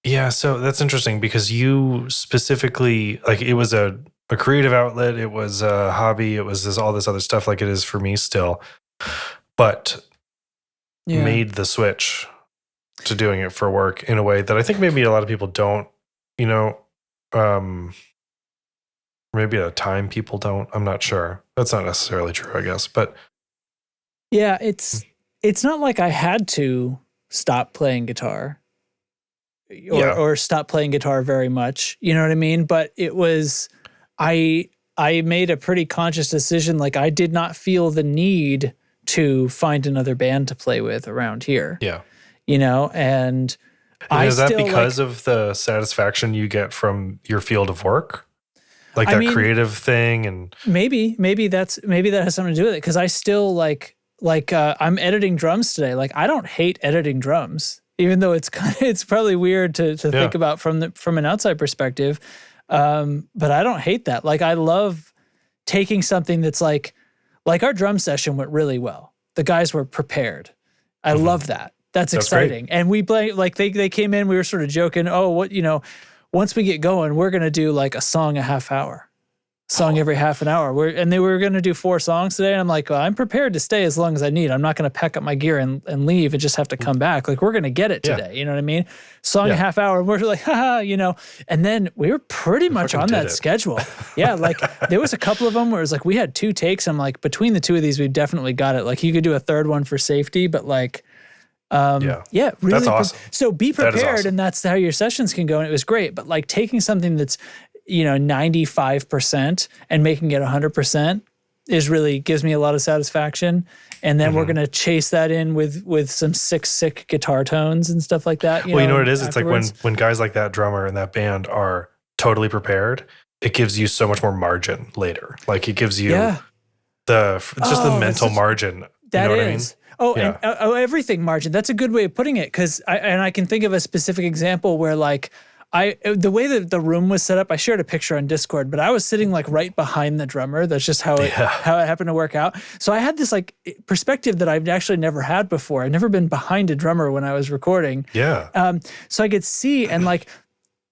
Yeah, so that's interesting because you specifically, like it was a creative outlet, it was a hobby, it was all this other stuff like it is for me still. But made the switch to doing it for work in a way that I think maybe a lot of people don't, maybe at a time people don't. I'm not sure. That's not necessarily true, I guess. But yeah, it's not like I had to stop playing guitar or stop playing guitar very much. You know what I mean? But it was, I made a pretty conscious decision. Like I did not feel the need to find another band to play with around here. Yeah. And is that because of the satisfaction you get from your field of work? Like that creative thing? And maybe that has something to do with it. Cause I still I'm editing drums today. Like I don't hate editing drums, even though it's probably weird to think about from an outside perspective. But I don't hate that. Like I love taking something that's like our drum session went really well. The guys were prepared. I love that. That's exciting. Great. And we play, like they came in, we were sort of joking, once we get going, we're going to do like a song a half hour. Song every half an hour. We were going to do 4 songs today. And I'm like, well, I'm prepared to stay as long as I need. I'm not going to pack up my gear and leave and just have to come back. Like, we're going to get it today. You know what I mean? Song a half hour. And we're like, and then we were pretty much on that schedule. Yeah. Like there was a couple of them where it was like, we had 2 takes. I'm like, between the 2 of these, we've definitely got it. Like you could do a third one for safety, but like, really. That's awesome. So be prepared. And that's how your sessions can go. And it was great. But like taking something that's, 95% and making it 100%, really gives me a lot of satisfaction. And then we're gonna chase that in with some sick guitar tones and stuff like that. You know what it is? Afterwards. It's like when guys like that drummer and that band are totally prepared, it gives you so much more margin later. Like it gives you the mental margin. That you know what is. I mean? And everything margin. That's a good way of putting it, because I can think of a specific example where like the way that the room was set up, I shared a picture on Discord, but I was sitting like right behind the drummer. That's just how it happened to work out. So I had this like perspective that I've actually never had before. I've never been behind a drummer when I was recording. Yeah. So I could see, and like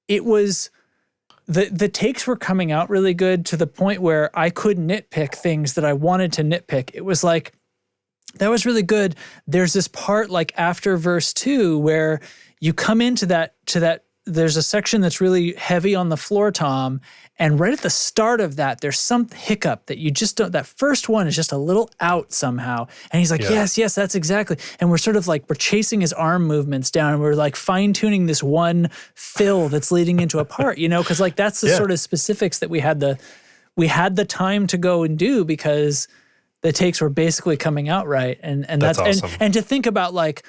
it was the takes were coming out really good to the point where I could nitpick things that I wanted to nitpick. It was like, that was really good. There's this part like after verse 2 where you come into that there's a section that's really heavy on the floor tom, and right at the start of that, there's some hiccup that you just don't, that first one is just a little out somehow. And he's like, yes, that's exactly. And we're sort of like, we're chasing his arm movements down, and we're like fine tuning this one fill that's leading into a part, you know, because like that's the sort of specifics that we had the time to go and do, because the takes were basically coming out right. And that's awesome. And to think about like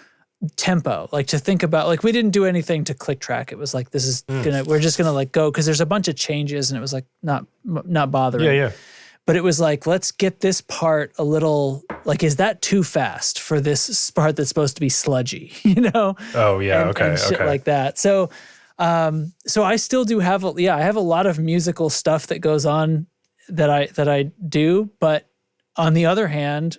tempo, like to think about like, we didn't do anything to click track. It was like, this is we're just gonna like go, because there's a bunch of changes, and it was like not bothering. Yeah. But it was like, let's get this part a little, like, is that too fast for this part that's supposed to be sludgy, you know? Oh yeah, and shit like that. So I still do have I have a lot of musical stuff that goes on that I do, but on the other hand,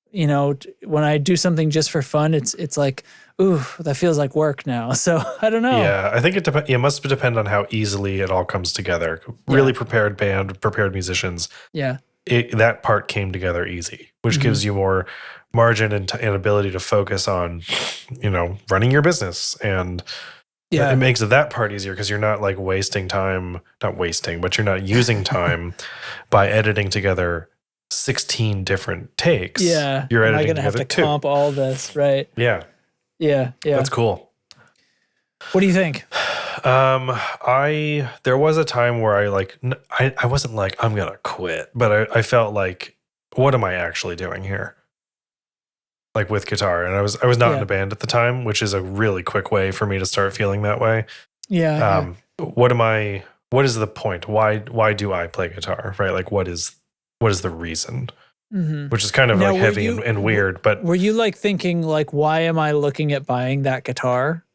you know, when I do something just for fun, it's like, ooh, that feels like work now. So I don't know. Yeah, I think it must depend on how easily it all comes together. Really prepared band, prepared musicians. Yeah. That part came together easy, which gives you more margin and ability to focus on, you know, running your business. And it makes that part easier, because you're not like wasting time, but you're not using time by editing together 16 different takes. Yeah. You're editing together. I'm going to have to comp all this, right? Yeah. Yeah. That's cool. What do you think? There was a time where I wasn't like, I'm going to quit, but I felt like, what am I actually doing here? Like with guitar. And I was not in a band at the time, which is a really quick way for me to start feeling that way. Yeah. What is the point? Why do I play guitar? Right? Like what is the reason? Which is kind of now, like heavy and weird. But were you like thinking like, why am I looking at buying that guitar?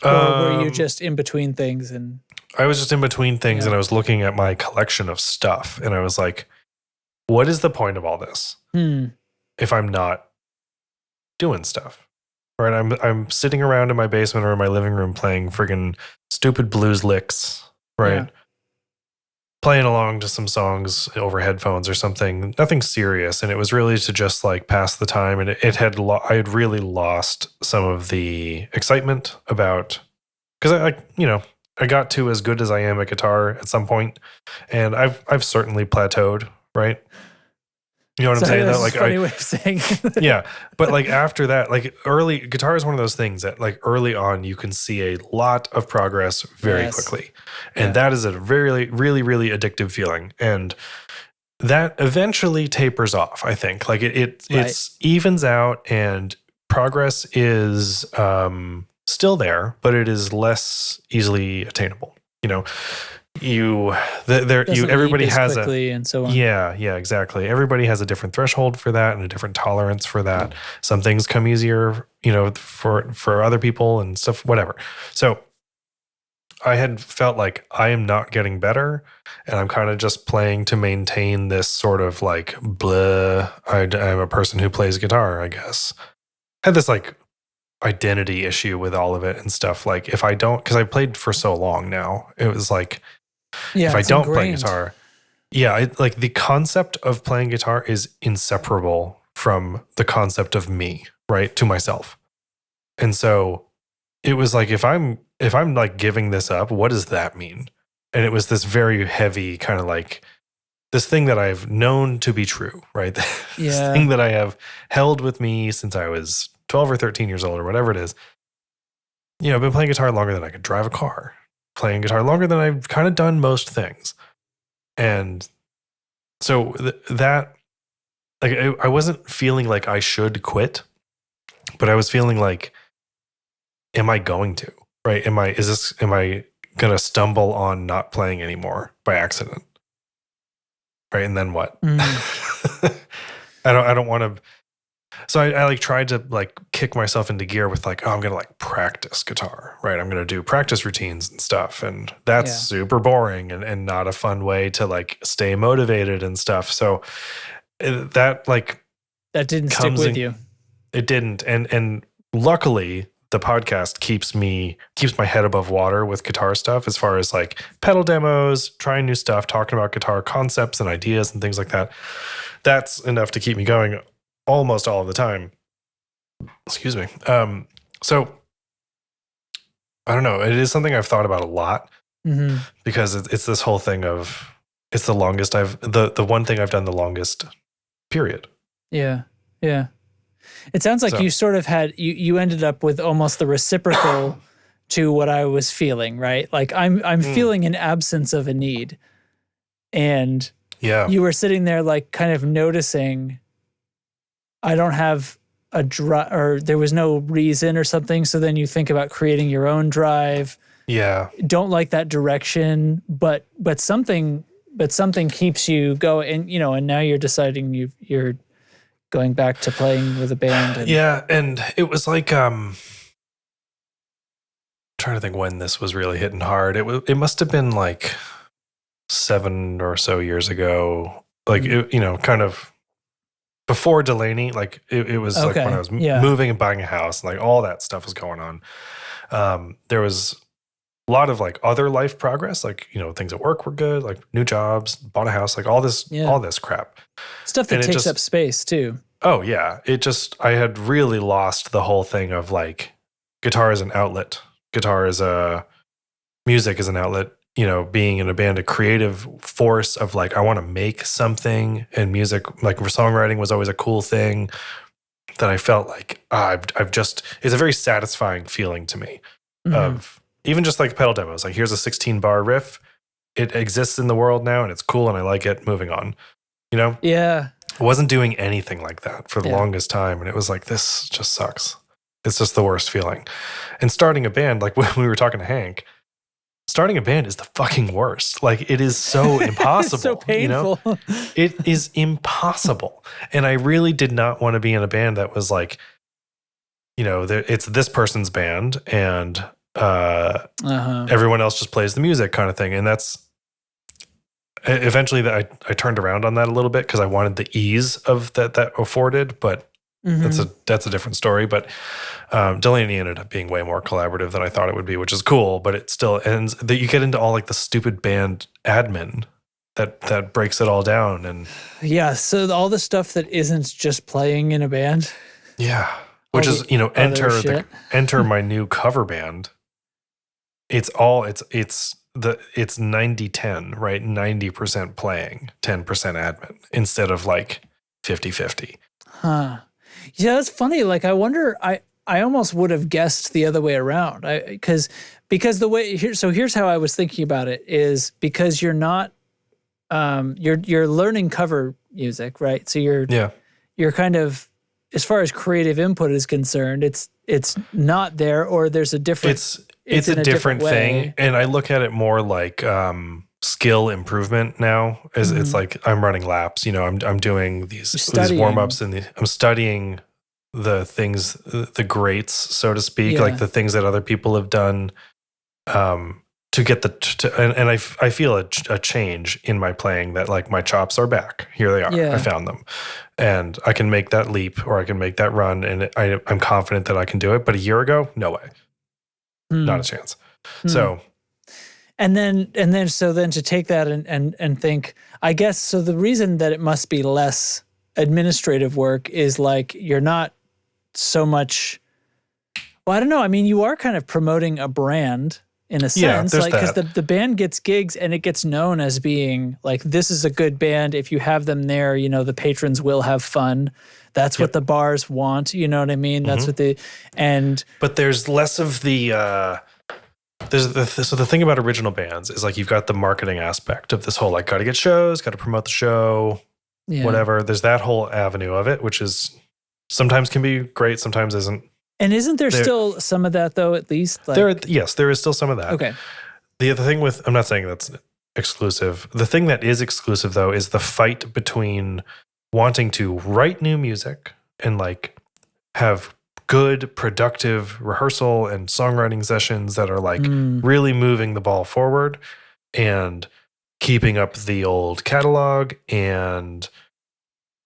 Or were you just in between things? And I was just in between things, and I was looking at my collection of stuff, and I was like, what is the point of all this if I'm not doing stuff? Right? I'm sitting around in my basement or in my living room playing friggin' stupid blues licks, right? Yeah. Playing along to some songs over headphones or something, nothing serious. And it was really to just like pass the time. And I had really lost some of the excitement about, because I got to as good as I am at guitar at some point, and I've certainly plateaued, right? You know what I'm saying? That's like a funny way of saying it. Yeah. But like after that, like guitar is one of those things that like early on you can see a lot of progress very quickly. And that is a very, really, really addictive feeling. And that eventually tapers off, I think. Like it evens out, and progress is still there, but it is less easily attainable. You know, everybody has and so on. Yeah, exactly. Everybody has a different threshold for that and a different tolerance for that. Some things come easier, you know, for other people and stuff, whatever. So I had felt like I am not getting better, and I'm kind of just playing to maintain this sort of like blah. I'm a person who plays guitar, I guess. I had this like identity issue with all of it and stuff. Like if I don't, because I played for so long now, it was like, if I don't play guitar, like the concept of playing guitar is inseparable from the concept of me, right, to myself. And so it was like, if I'm like giving this up, what does that mean? And it was this very heavy kind of like this thing that I've known to be true, right? This thing that I have held with me since I was 12 or 13 years old or whatever it is. You know, I've been playing guitar longer than I could drive a car. Playing guitar longer than I've kind of done most things. And so that like I wasn't feeling like I should quit, but I was feeling like, am I going to? Right? Am I gonna stumble on not playing anymore by accident? Right? And then what? I don't want to. So I like tried to like kick myself into gear with like, oh, I'm gonna like practice guitar, right? I'm gonna do practice routines and stuff, and that's super boring and not a fun way to like stay motivated and stuff. So that didn't stick with you. It didn't, and luckily the podcast keeps my head above water with guitar stuff, as far as like pedal demos, trying new stuff, talking about guitar concepts and ideas and things like that. That's enough to keep me going almost all of the time. Excuse me. So I don't know. It is something I've thought about a lot, because it's this whole thing of, it's the longest the one thing I've done the longest period. Yeah. Yeah. It sounds like you sort of had, you ended up with almost the reciprocal to what I was feeling, right? Like I'm feeling an absence of a need. And you were sitting there like kind of noticing, I don't have a drive, or there was no reason or something. So then you think about creating your own drive. Yeah. Don't like that direction, but something keeps you going, and and now you're deciding you're going back to playing with a band. And it was like, trying to think when this was really hitting hard. It must have been like 7 or so years ago. Like, kind of before Delaney, like it was like when I was moving and buying a house, and like all that stuff was going on. There was a lot of like other life progress, like, things at work were good, like new jobs, bought a house, like all this crap. Stuff that takes up space too. Oh yeah. I had really lost the whole thing of like, guitar is an outlet. Music is an outlet, being in a band, a creative force of like, I want to make something, and music, like songwriting was always a cool thing that I felt like it's a very satisfying feeling to me of even just like pedal demos. Like, here's a 16 bar riff. It exists in the world now and it's cool and I like it, moving on, Yeah. I wasn't doing anything like that for the longest time. And it was like, this just sucks. It's just the worst feeling. And starting a band, like when we were talking to Hank, starting a band is the fucking worst. Like, it is so impossible. It's so painful. It is impossible. And I really did not want to be in a band that was like, it's this person's band and everyone else just plays the music kind of thing. And that's eventually that I turned around on that a little bit, because I wanted the ease of that afforded, but that's a different story. But Delaney ended up being way more collaborative than I thought it would be, which is cool. But it still ends that you get into all like the stupid band admin that breaks it all down. And so all the stuff that isn't just playing in a band. Yeah, which is enter my new cover band. It's 90-10, right? 90% playing, 10% admin, instead of like 50-50. Huh. Yeah, that's funny. Like, I wonder, I almost would have guessed the other way around. Because the way here's how I was thinking about it is, because you're not, you're learning cover music, right? So you're kind of, as far as creative input is concerned, it's not there, or there's a different. It's a different thing, and I look at it more like skill improvement now. It's like I'm running laps. I'm doing these warm ups, and I'm studying the things, the greats, so to speak, like the things that other people have done to get and I feel a change in my playing, that like my chops are back. Here they are. Yeah. I found them, and I can make that leap, or I can make that run, and I'm confident that I can do it. But a year ago, no way. Not a chance. So, and then to take that and think, I guess, so the reason that it must be less administrative work is like, you're not so much, well, I don't know. I mean, you are kind of promoting a brand in a sense, like, because the band gets gigs and it gets known as being like, this is a good band. If you have them there, the patrons will have fun. That's what the bars want. You know what I mean? That's what but there's less of the, so the thing about original bands is like, you've got the marketing aspect of this whole, like, got to get shows, got to promote the show, whatever. There's that whole avenue of it, which is sometimes can be great, sometimes isn't. And isn't there still some of that though, at least? Like, yes, there is still some of that. Okay. The other thing I'm not saying that's exclusive. The thing that is exclusive though is the fight between wanting to write new music and like have good, productive rehearsal and songwriting sessions that are like really moving the ball forward and keeping up the old catalog and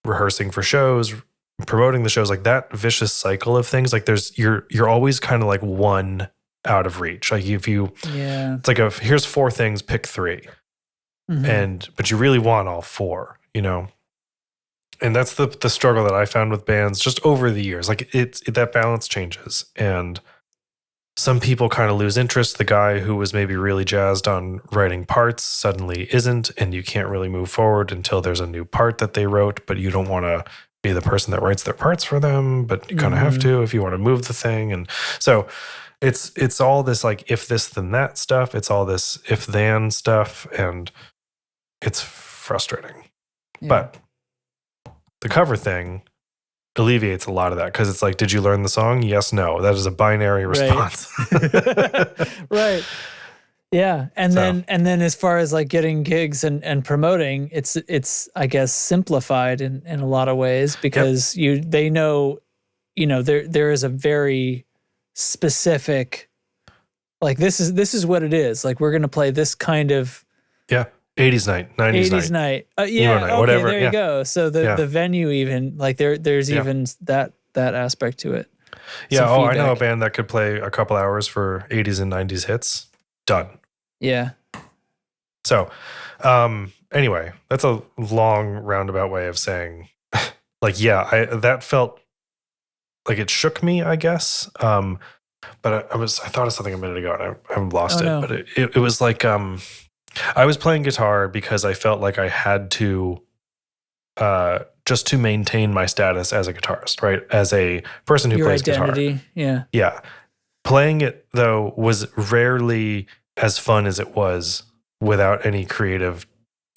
rehearsing for shows, promoting the shows, like that vicious cycle of things. Like you're always kind of like one out of reach. Like if you, it's like here's 4 things, pick 3. But you really want all 4, you know? And that's the struggle that I found with bands just over the years. Like that balance changes, and some people kind of lose interest. The guy who was maybe really jazzed on writing parts suddenly isn't, and you can't really move forward until there's a new part that they wrote, but you don't want to be the person that writes their parts for them, but you kind of have to if you want to move the thing. And so it's all this like if this then that stuff. It's all this if then stuff, and it's frustrating. But the cover thing alleviates a lot of that, because it's like, did you learn the song? Yes, no. That is a binary response. Right. Yeah. And then as far as like getting gigs and promoting, it's I guess simplified in a lot of ways, because they know, you know, there is a very specific, like this is what it is. Like we're gonna play this kind of 80s night, 90s night. Night, okay, whatever. There you go. So the venue, even like there's even that aspect to it. Yeah. Oh, I know a band that could play a couple hours for 80s and 90s hits. Done. Yeah. So, anyway, that's a long roundabout way of saying, like, that felt like it shook me, I guess. But I thought of something a minute ago and I've lost it. No. But it was like, I was playing guitar because I felt like I had to, just to maintain my status as a guitarist, right? As a person who plays identity. Guitar. Yeah. Playing it though was rarely as fun as it was without any creative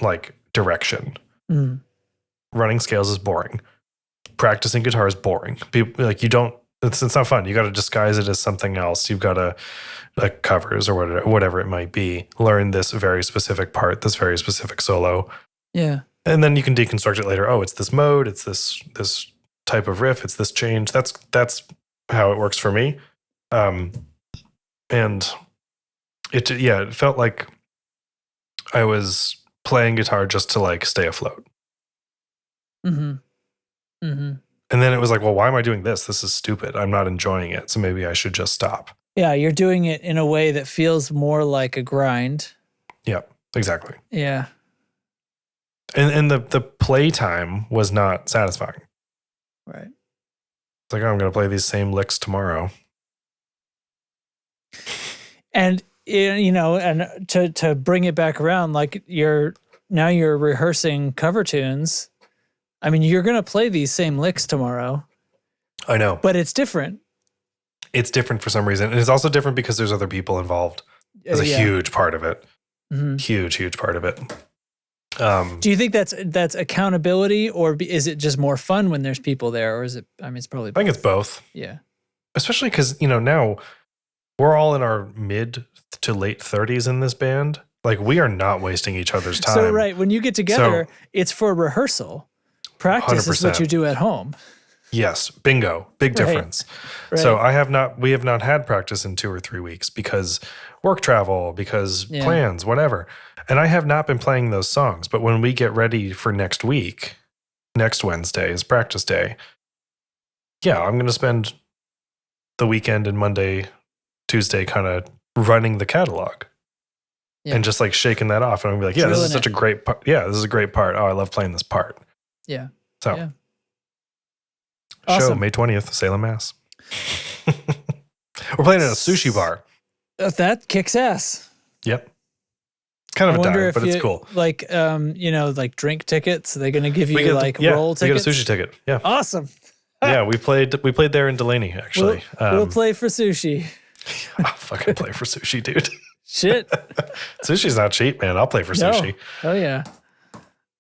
like direction. Running scales is boring. Practicing guitar is boring. People, like it's not fun. You got to disguise it as something else. You've got to like covers or whatever it might be. Learn this very specific part, this very specific solo. Yeah. And then you can deconstruct it later. Oh, it's this mode. It's this type of riff. It's this change. That's how it works for me. And it felt like I was playing guitar just to like stay afloat. And then it was like, well, why am I doing this? This is stupid. I'm not enjoying it. So maybe I should just stop. Yeah, you're doing it in a way that feels more like a grind. Yeah, exactly. Yeah. And the playtime was not satisfying. Right. It's like, oh, I'm going to play these same licks tomorrow. And, you know, and to bring it back around, like you're rehearsing cover tunes. I mean, you're going to play these same licks tomorrow. I know. But it's different. It's different for some reason. And it's also different because there's other people involved. That's a huge part of it. Huge part of it. Do you think that's accountability, or is it just more fun when there's people there? Or is it, I mean, it's probably both. I think it's both. Yeah. Especially because, you know, now we're all in our mid to late 30s in this band. Like, we are not wasting each other's time. So, right, when you get together, it's for rehearsal. Practice 100%. Is what you do at home. Yes, bingo, big difference. Right. So we have not had practice in 2 or 3 weeks because work travel, because plans, whatever. And I have not been playing those songs. But when we get ready for next week, next Wednesday is practice day. Yeah, I'm going to spend the weekend and Monday, Tuesday kind of running the catalog and just like shaking that off. And I'm going to be like, this is such a great part. Yeah, this is a great part. Oh, I love playing this part. Yeah. So. Yeah. Show May 20th, Salem, Mass. We're playing at a sushi bar. That kicks ass. Yep. Kind of a dive, but it's cool. Like, you know, like drink tickets. Are they going to give you roll tickets? We get a sushi ticket. Yeah. Awesome. Yeah, we played there in Delaney, actually. We'll play for sushi. I'll fucking play for sushi, dude. Shit. Sushi's not cheap, man. I'll play for sushi. Oh, yeah.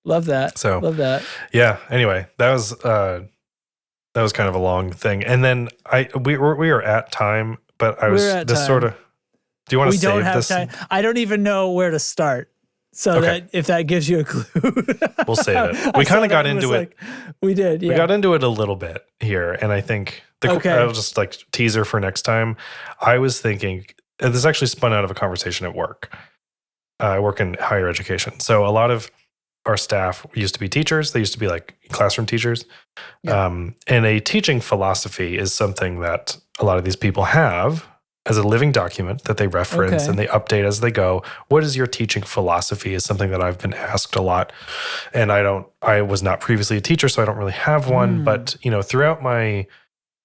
Love that. So love that. Yeah. Anyway, that was kind of a long thing. And then we were at time, but I was just sort of. Do you want to save this? We don't have time. I don't even know where to start. So that if that gives you a clue, we'll save it. We kind of got into it. We did. Yeah. We got into it a little bit here, and I think I'll just like teaser for next time. I was thinking this actually spun out of a conversation at work. I work in higher education, so a lot of our staff used to be teachers. They used to be like classroom teachers. Yeah. And a teaching philosophy is something that a lot of these people have as a living document that they reference and they update as they go. What is your teaching philosophy is something that I've been asked a lot. And I was not previously a teacher, so I don't really have one. But, throughout my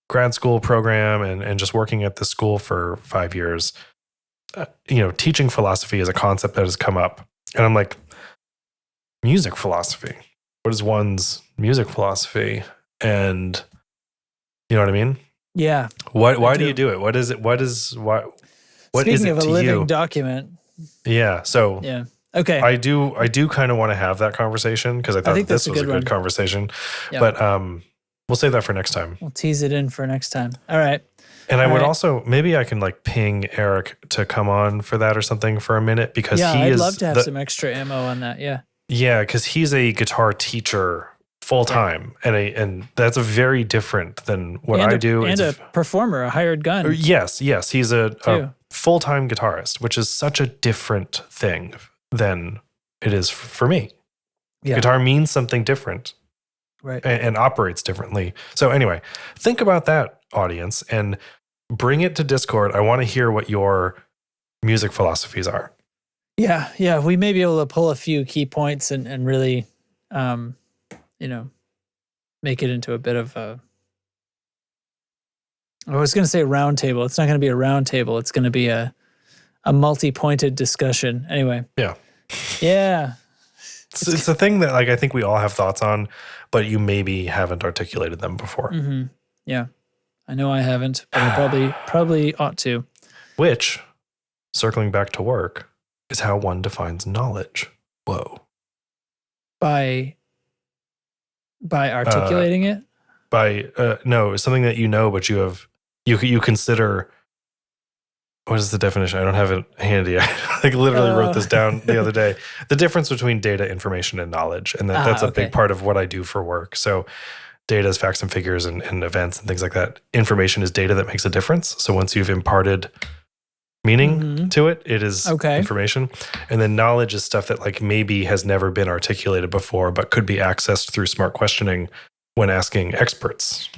grad school program and just working at this school for 5 years, teaching philosophy is a concept that has come up. And I'm like, music philosophy. What is one's music philosophy? And you know what I mean? Yeah. Why do you do it? What is it? What is it Speaking of a to living you? Document. Yeah. So yeah. Okay. I do kind of want to have that conversation because I thought this was a good conversation. Yep. But we'll save that for next time. We'll tease it in for next time. All right. And I would also, maybe I can like ping Eric to come on for that or something for a minute because I'd love to have some extra ammo on that. Yeah. Yeah, because he's a guitar teacher full time, and that's a very different than what I do. And a performer, a hired gun. Yes, he's a full time guitarist, which is such a different thing than it is for me. Yeah. Guitar means something different, right? And operates differently. So anyway, think about that, audience, and bring it to Discord. I want to hear what your music philosophies are. Yeah, we may be able to pull a few key points and really, make it into a bit of a. I was going to say a round table. It's not going to be a round table. It's going to be a multi-pointed discussion. Anyway. Yeah. Yeah. It's a thing that I think we all have thoughts on, but you maybe haven't articulated them before. Mm-hmm. Yeah, I know I haven't, but I probably ought to. Which, circling back to work, is how one defines knowledge. Whoa. By articulating it? No, something that but you consider. What is the definition? I don't have it handy. I literally wrote this down the other day. The difference between data, information, and knowledge. And that's a big part of what I do for work. So data is facts and figures and events and things like that. Information is data that makes a difference. So once you've imparted meaning to it, it is information. And then knowledge is stuff that maybe has never been articulated before, but could be accessed through smart questioning when asking experts.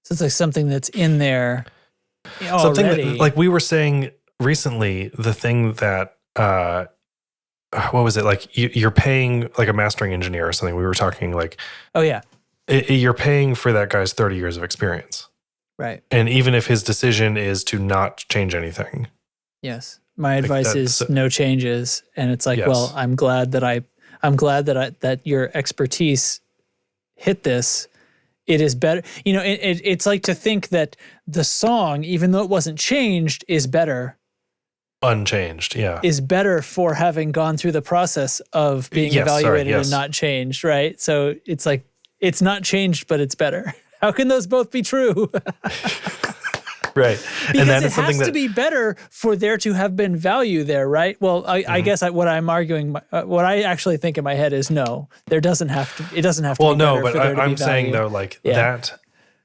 So it's something that's in there already. Something that, we were saying recently, the thing that, what was it? You're paying a mastering engineer or something. We were talking oh yeah. You're paying for that guy's 30 years of experience. Right. And even if his decision is to not change anything. Yes. My advice is no changes. And it's well, I'm glad that your expertise hit this. It is better. It's like to think that the song, even though it wasn't changed, is better. Unchanged, yeah. Is better for having gone through the process of being evaluated and not changed, right? So it's it's not changed, but it's better. How can those both be true? Right. Because and that is something that has to be better for there to have been value there, right? Well, I guess what I'm arguing, what I actually think in my head is no, there doesn't have to. It doesn't have to. Well, be no, but I'm saying though,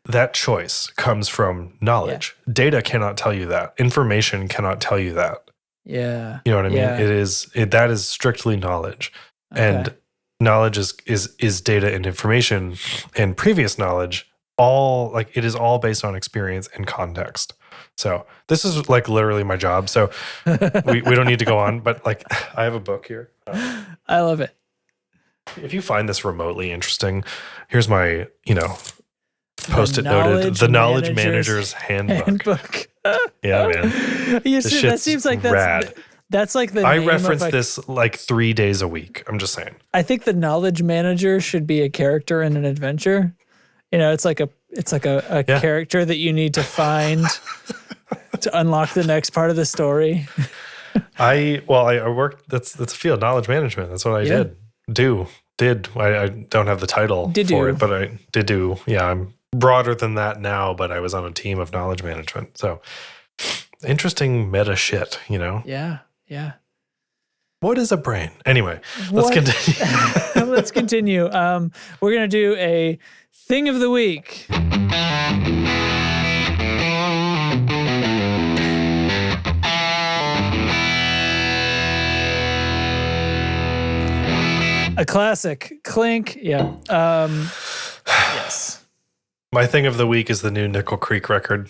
that choice comes from knowledge. Yeah. Data cannot tell you that. Information cannot tell you that. Yeah. You know what I mean? Yeah. That is strictly knowledge, and knowledge is data and information, and previous knowledge. It is all based on experience and context. So this is literally my job. So we don't need to go on, but I have a book here. I love it. If you find this remotely interesting, here's my, post-it noted, the Knowledge Manager's Handbook. Yeah, man. That seems like that's rad. That's the name I reference this 3 days a week. I'm just saying. I think the Knowledge Manager should be a character in an adventure. It's like a character that you need to find to unlock the next part of the story. I worked. That's a field, knowledge management. That's what I do. I don't have the title for it, but I did do. Yeah, I'm broader than that now, but I was on a team of knowledge management. So interesting meta shit, you know? Yeah. Yeah. What is a brain? Anyway, let's continue. Let's continue. We're going to do a thing of the week. A classic. Clink. Yeah. Yes. My thing of the week is the new Nickel Creek record,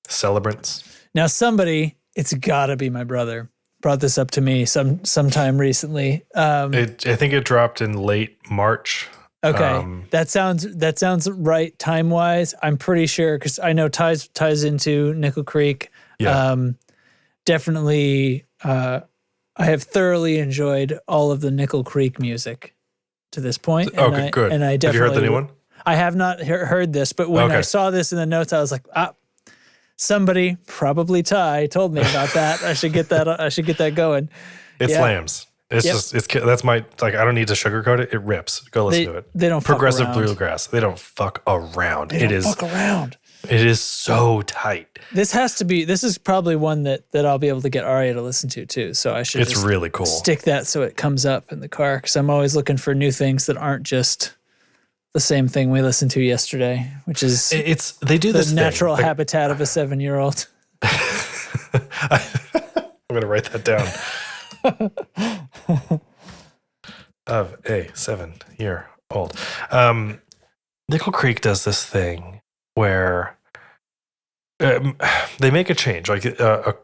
Celebrants. Now somebody, it's got to be my brother, brought this up to me sometime recently. I think it dropped in late March. Okay. That sounds right time-wise. I'm pretty sure, because I know ties into Nickel Creek. Yeah. Definitely, I have thoroughly enjoyed all of the Nickel Creek music to this point. Okay, good. And I definitely, have you heard the new one? I have not heard this, but when I saw this in the notes, I was like, somebody, probably Ty, told me about that. I should get that. I should get that going. It slams. It's that's my, like, I don't need to sugarcoat it. It rips. Go listen to it. They don't Progressive fuck around. Bluegrass. They don't fuck around. They don't fuck around. It is so tight. This is probably one that I'll be able to get Arya to listen to too. So I should. It's really cool. Stick that so it comes up in the car, because I'm always looking for new things that aren't just the same thing we listened to yesterday, which is they do this natural thing. habitat of a 7-year-old. I'm gonna write that down. Of a 7-year-old. Nickel Creek does this thing where they make a change, like a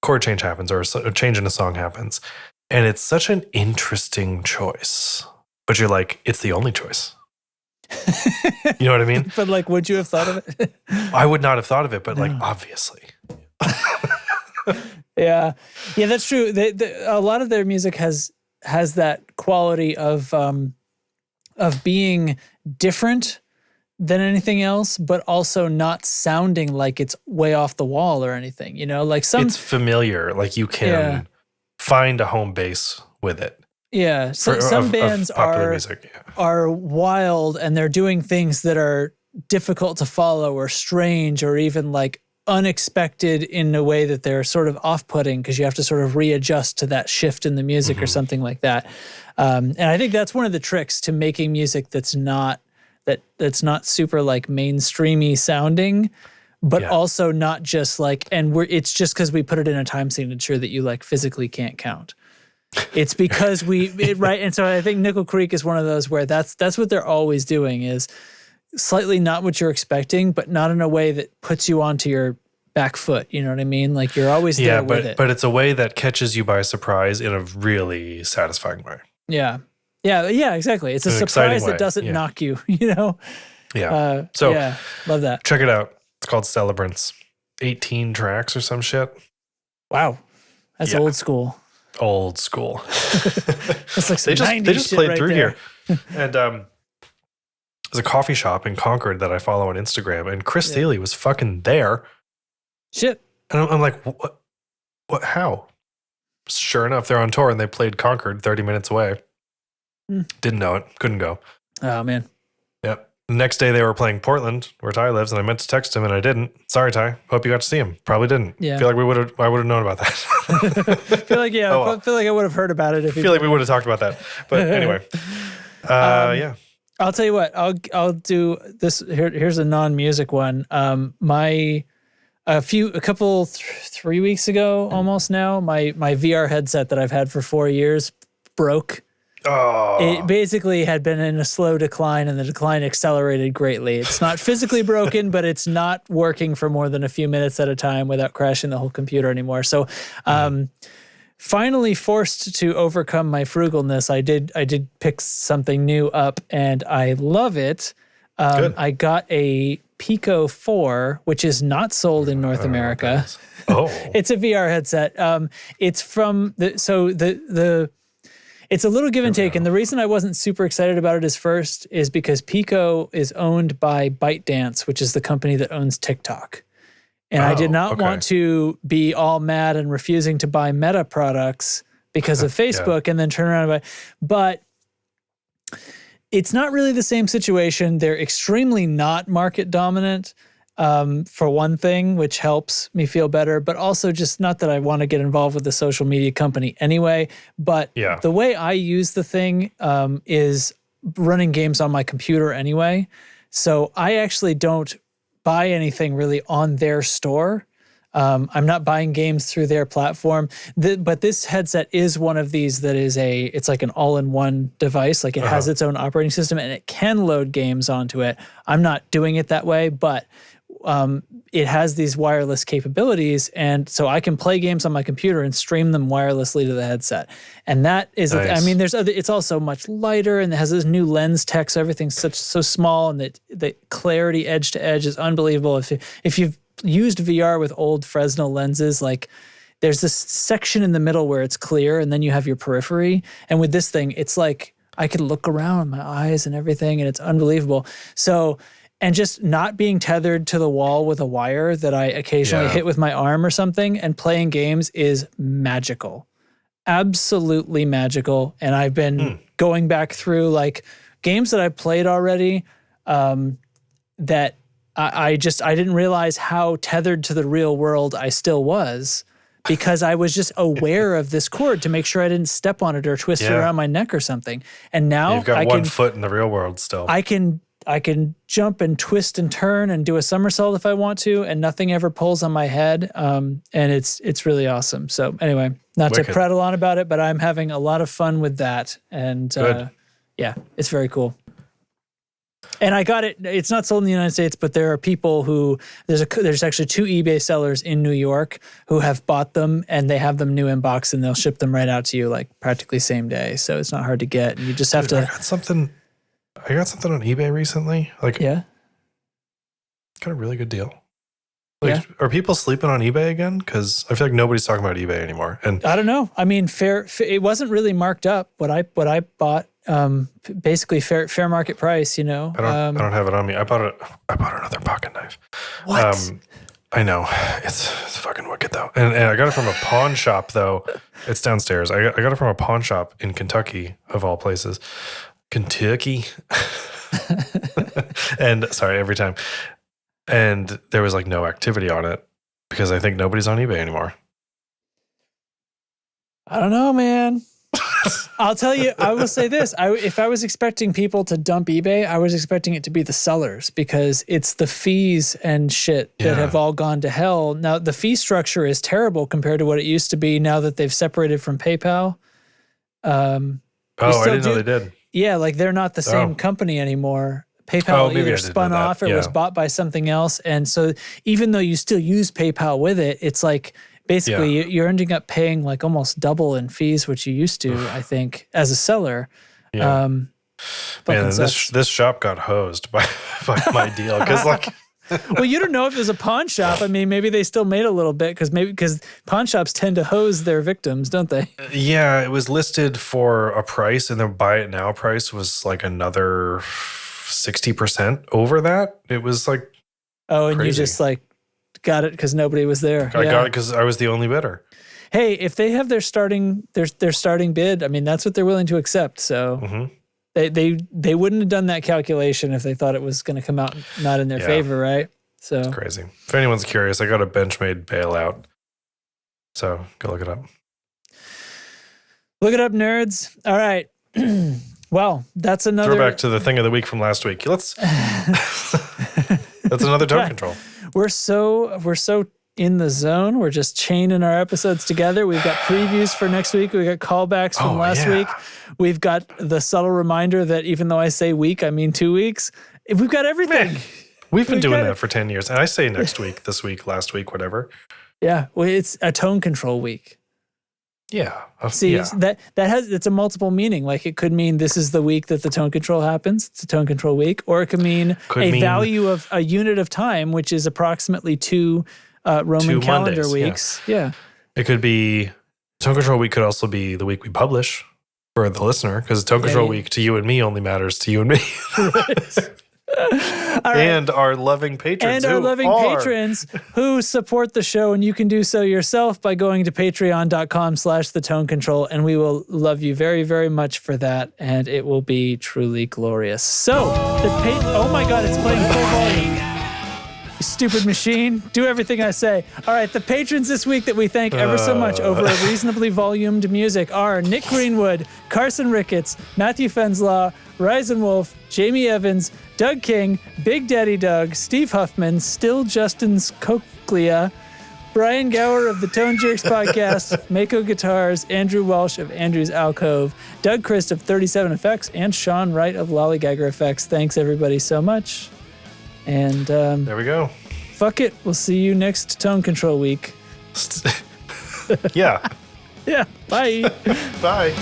chord change happens, or a change in a song happens, and it's such an interesting choice. But you're like, it's the only choice. You know what I mean? But like, would you have thought of it? I would not have thought of it, but like, obviously. Yeah, that's true. A lot of their music has that quality of being different than anything else, but also not sounding like it's way off the wall or anything. You know, like it's familiar. Like you can find a home base with it. Yeah, some bands are wild, and they're doing things that are difficult to follow or strange or even like unexpected in a way that they're sort of off-putting, because you have to sort of readjust to that shift in the music or something like that. And I think that's one of the tricks to making music that's not super like mainstreamy sounding, but also not just like, it's just because we put it in a time signature that you like physically can't count. It's because right. And so I think Nickel Creek is one of those where that's what they're always doing, is slightly not what you're expecting, but not in a way that puts you onto your back foot. You know what I mean? Like you're always there with it. But it's a way that catches you by surprise in a really satisfying way. Yeah. Yeah, exactly. It's a surprise that doesn't knock you, you know? Yeah. Love that. Check it out. It's called Celebrants. 18 tracks or some shit. Wow. That's old school. Old school. It's like some they just played right through there. here. And there's a coffee shop in Concord that I follow on Instagram, and Chris Thiele was fucking there. Shit. And I'm like, what, how? Sure enough, they're on tour, and they played Concord 30 minutes away. Didn't know it. Couldn't go. Oh, man. Yep. The next day they were playing Portland, where Ty lives, and I meant to text him, and I didn't. Sorry, Ty. Hope you got to see him. Probably didn't. Yeah. Feel like I would have known about that. feel like I would have heard about it. Feel like we would have talked about that. But anyway. Yeah. I'll tell you what. I'll do this. Here's a non-music one. 3 weeks ago, almost now, my VR headset that I've had for 4 years broke. Oh. It basically had been in a slow decline, and the decline accelerated greatly. It's not physically broken, but it's not working for more than a few minutes at a time without crashing the whole computer anymore. So, finally forced to overcome my frugalness, I did pick something new up, and I love it. I got a Pico 4, which is not sold in North America. It's a VR headset. It's from it's a little give and take, and the reason I wasn't super excited about it is because Pico is owned by ByteDance, which is the company that owns TikTok. And I did not want to be all mad and refusing to buy Meta products because of Facebook and then turn around and buy. But It's not really the same situation. They're extremely not market dominant, for one thing, which helps me feel better, but also just not that I want to get involved with the social media company anyway. But the way I use the thing is running games on my computer anyway. So I actually don't buy anything really on their store. I'm not buying games through their platform, but this headset is one of these that is it's like an all-in-one device. Like it has its own operating system and it can load games onto it. I'm not doing it that way, but it has these wireless capabilities. And so I can play games on my computer and stream them wirelessly to the headset. And that is, nice. I mean, it's also much lighter and it has this new lens tech. So everything's so small and the clarity edge to edge is unbelievable. If you've used VR with old Fresnel lenses, like there's this section in the middle where it's clear and then you have your periphery. And with this thing, it's like I could look around my eyes and everything and it's unbelievable. So, and just not being tethered to the wall with a wire that I occasionally hit with my arm or something and playing games is magical. Absolutely magical. And I've been going back through like games that I've played already that I didn't realize how tethered to the real world I still was because I was just aware of this cord to make sure I didn't step on it or twist it around my neck or something. And now you've got one foot in the real world still. I can jump and twist and turn and do a somersault if I want to, and nothing ever pulls on my head. And it's really awesome. So anyway, not to prattle on about it, but I'm having a lot of fun with that. And it's very cool. And I got it. It's not sold in the United States, but there are people who there's actually 2 eBay sellers in New York who have bought them, and they have them new in box, and they'll ship them right out to you like practically same day. So it's not hard to get. And you just have to. I got something on eBay recently. Like, got a really good deal. Like, are people sleeping on eBay again? Because I feel like nobody's talking about eBay anymore. And I don't know. I mean, it wasn't really marked up. What I bought. Basically fair market price, you know. I don't have it on me. I bought another pocket knife. What? I know. It's fucking wicked though. And I got it from a pawn shop though. It's downstairs. I got it from a pawn shop in Kentucky, of all places. Kentucky. And sorry, every time. And there was like no activity on it because I think nobody's on eBay anymore. I don't know, man. I'll tell you, I will say this. If I was expecting people to dump eBay, I was expecting it to be the sellers because it's the fees and shit that have all gone to hell. Now, the fee structure is terrible compared to what it used to be now that they've separated from PayPal. I didn't know they did. Yeah, like they're not the same company anymore. PayPal either spun off or was bought by something else. And so even though you still use PayPal with it, it's like basically you're ending up paying like almost double in fees, which you used to, I think, as a seller. Yeah. Man, this shop got hosed by my deal because like. Well, you don't know if it was a pawn shop. I mean, maybe they still made a little bit because pawn shops tend to hose their victims, don't they? Yeah, it was listed for a price, and the buy it now price was like another 60% over that. It was like and crazy. You just like got it because nobody was there. I got it because I was the only bidder. Hey, if they have their starting bid, I mean, that's what they're willing to accept. So. They wouldn't have done that calculation if they thought it was going to come out not in their favor, right? So it's crazy. If anyone's curious, I got a Benchmade bailout. So go look it up. Look it up, nerds. All right. Well, that's another. Throwback to the thing of the week from last week. That's another tone control. We're so in the zone. We're just chaining our episodes together. We've got previews for next week. We've got callbacks from last week. We've got the subtle reminder that even though I say week, I mean 2 weeks. We've got everything. Man, we've been doing that for 10 years. And I say next week, this week, last week, whatever. Yeah. Well, it's a tone control week. Yeah. It's a multiple meaning. Like it could mean this is the week that the tone control happens. It's a tone control week. Or it could mean value of a unit of time, which is approximately two Roman calendar Mondays, weeks. Yeah. It could be tone control week could also be the week we publish for the listener because tone control week to you and me only matters to you and me. Right. And our loving patrons. Patrons who support the show. And you can do so yourself by going to patreon.com/theToneControl. And we will love you very, very much for that. And it will be truly glorious. So, oh my God, it's playing full volume. You stupid machine. Do everything I say. All right, the patrons this week that we thank ever so much over a reasonably volumed music are Nick Greenwood, Carson Ricketts, Matthew Fenslaw, Ryzen Wolf, Jamie Evans, Doug King, Big Daddy Doug, Steve Huffman, Still Justin's Cochlea, Brian Gower of the Tone Jerks podcast, Mako Guitars, Andrew Welsh of Andrew's Alcove, Doug Christ of 37 Effects, and Sean Wright of Lollygagger Effects. Thanks everybody so much. And there we go. Fuck it. We'll see you next Tone Control week. Yeah. Yeah. Bye. Bye.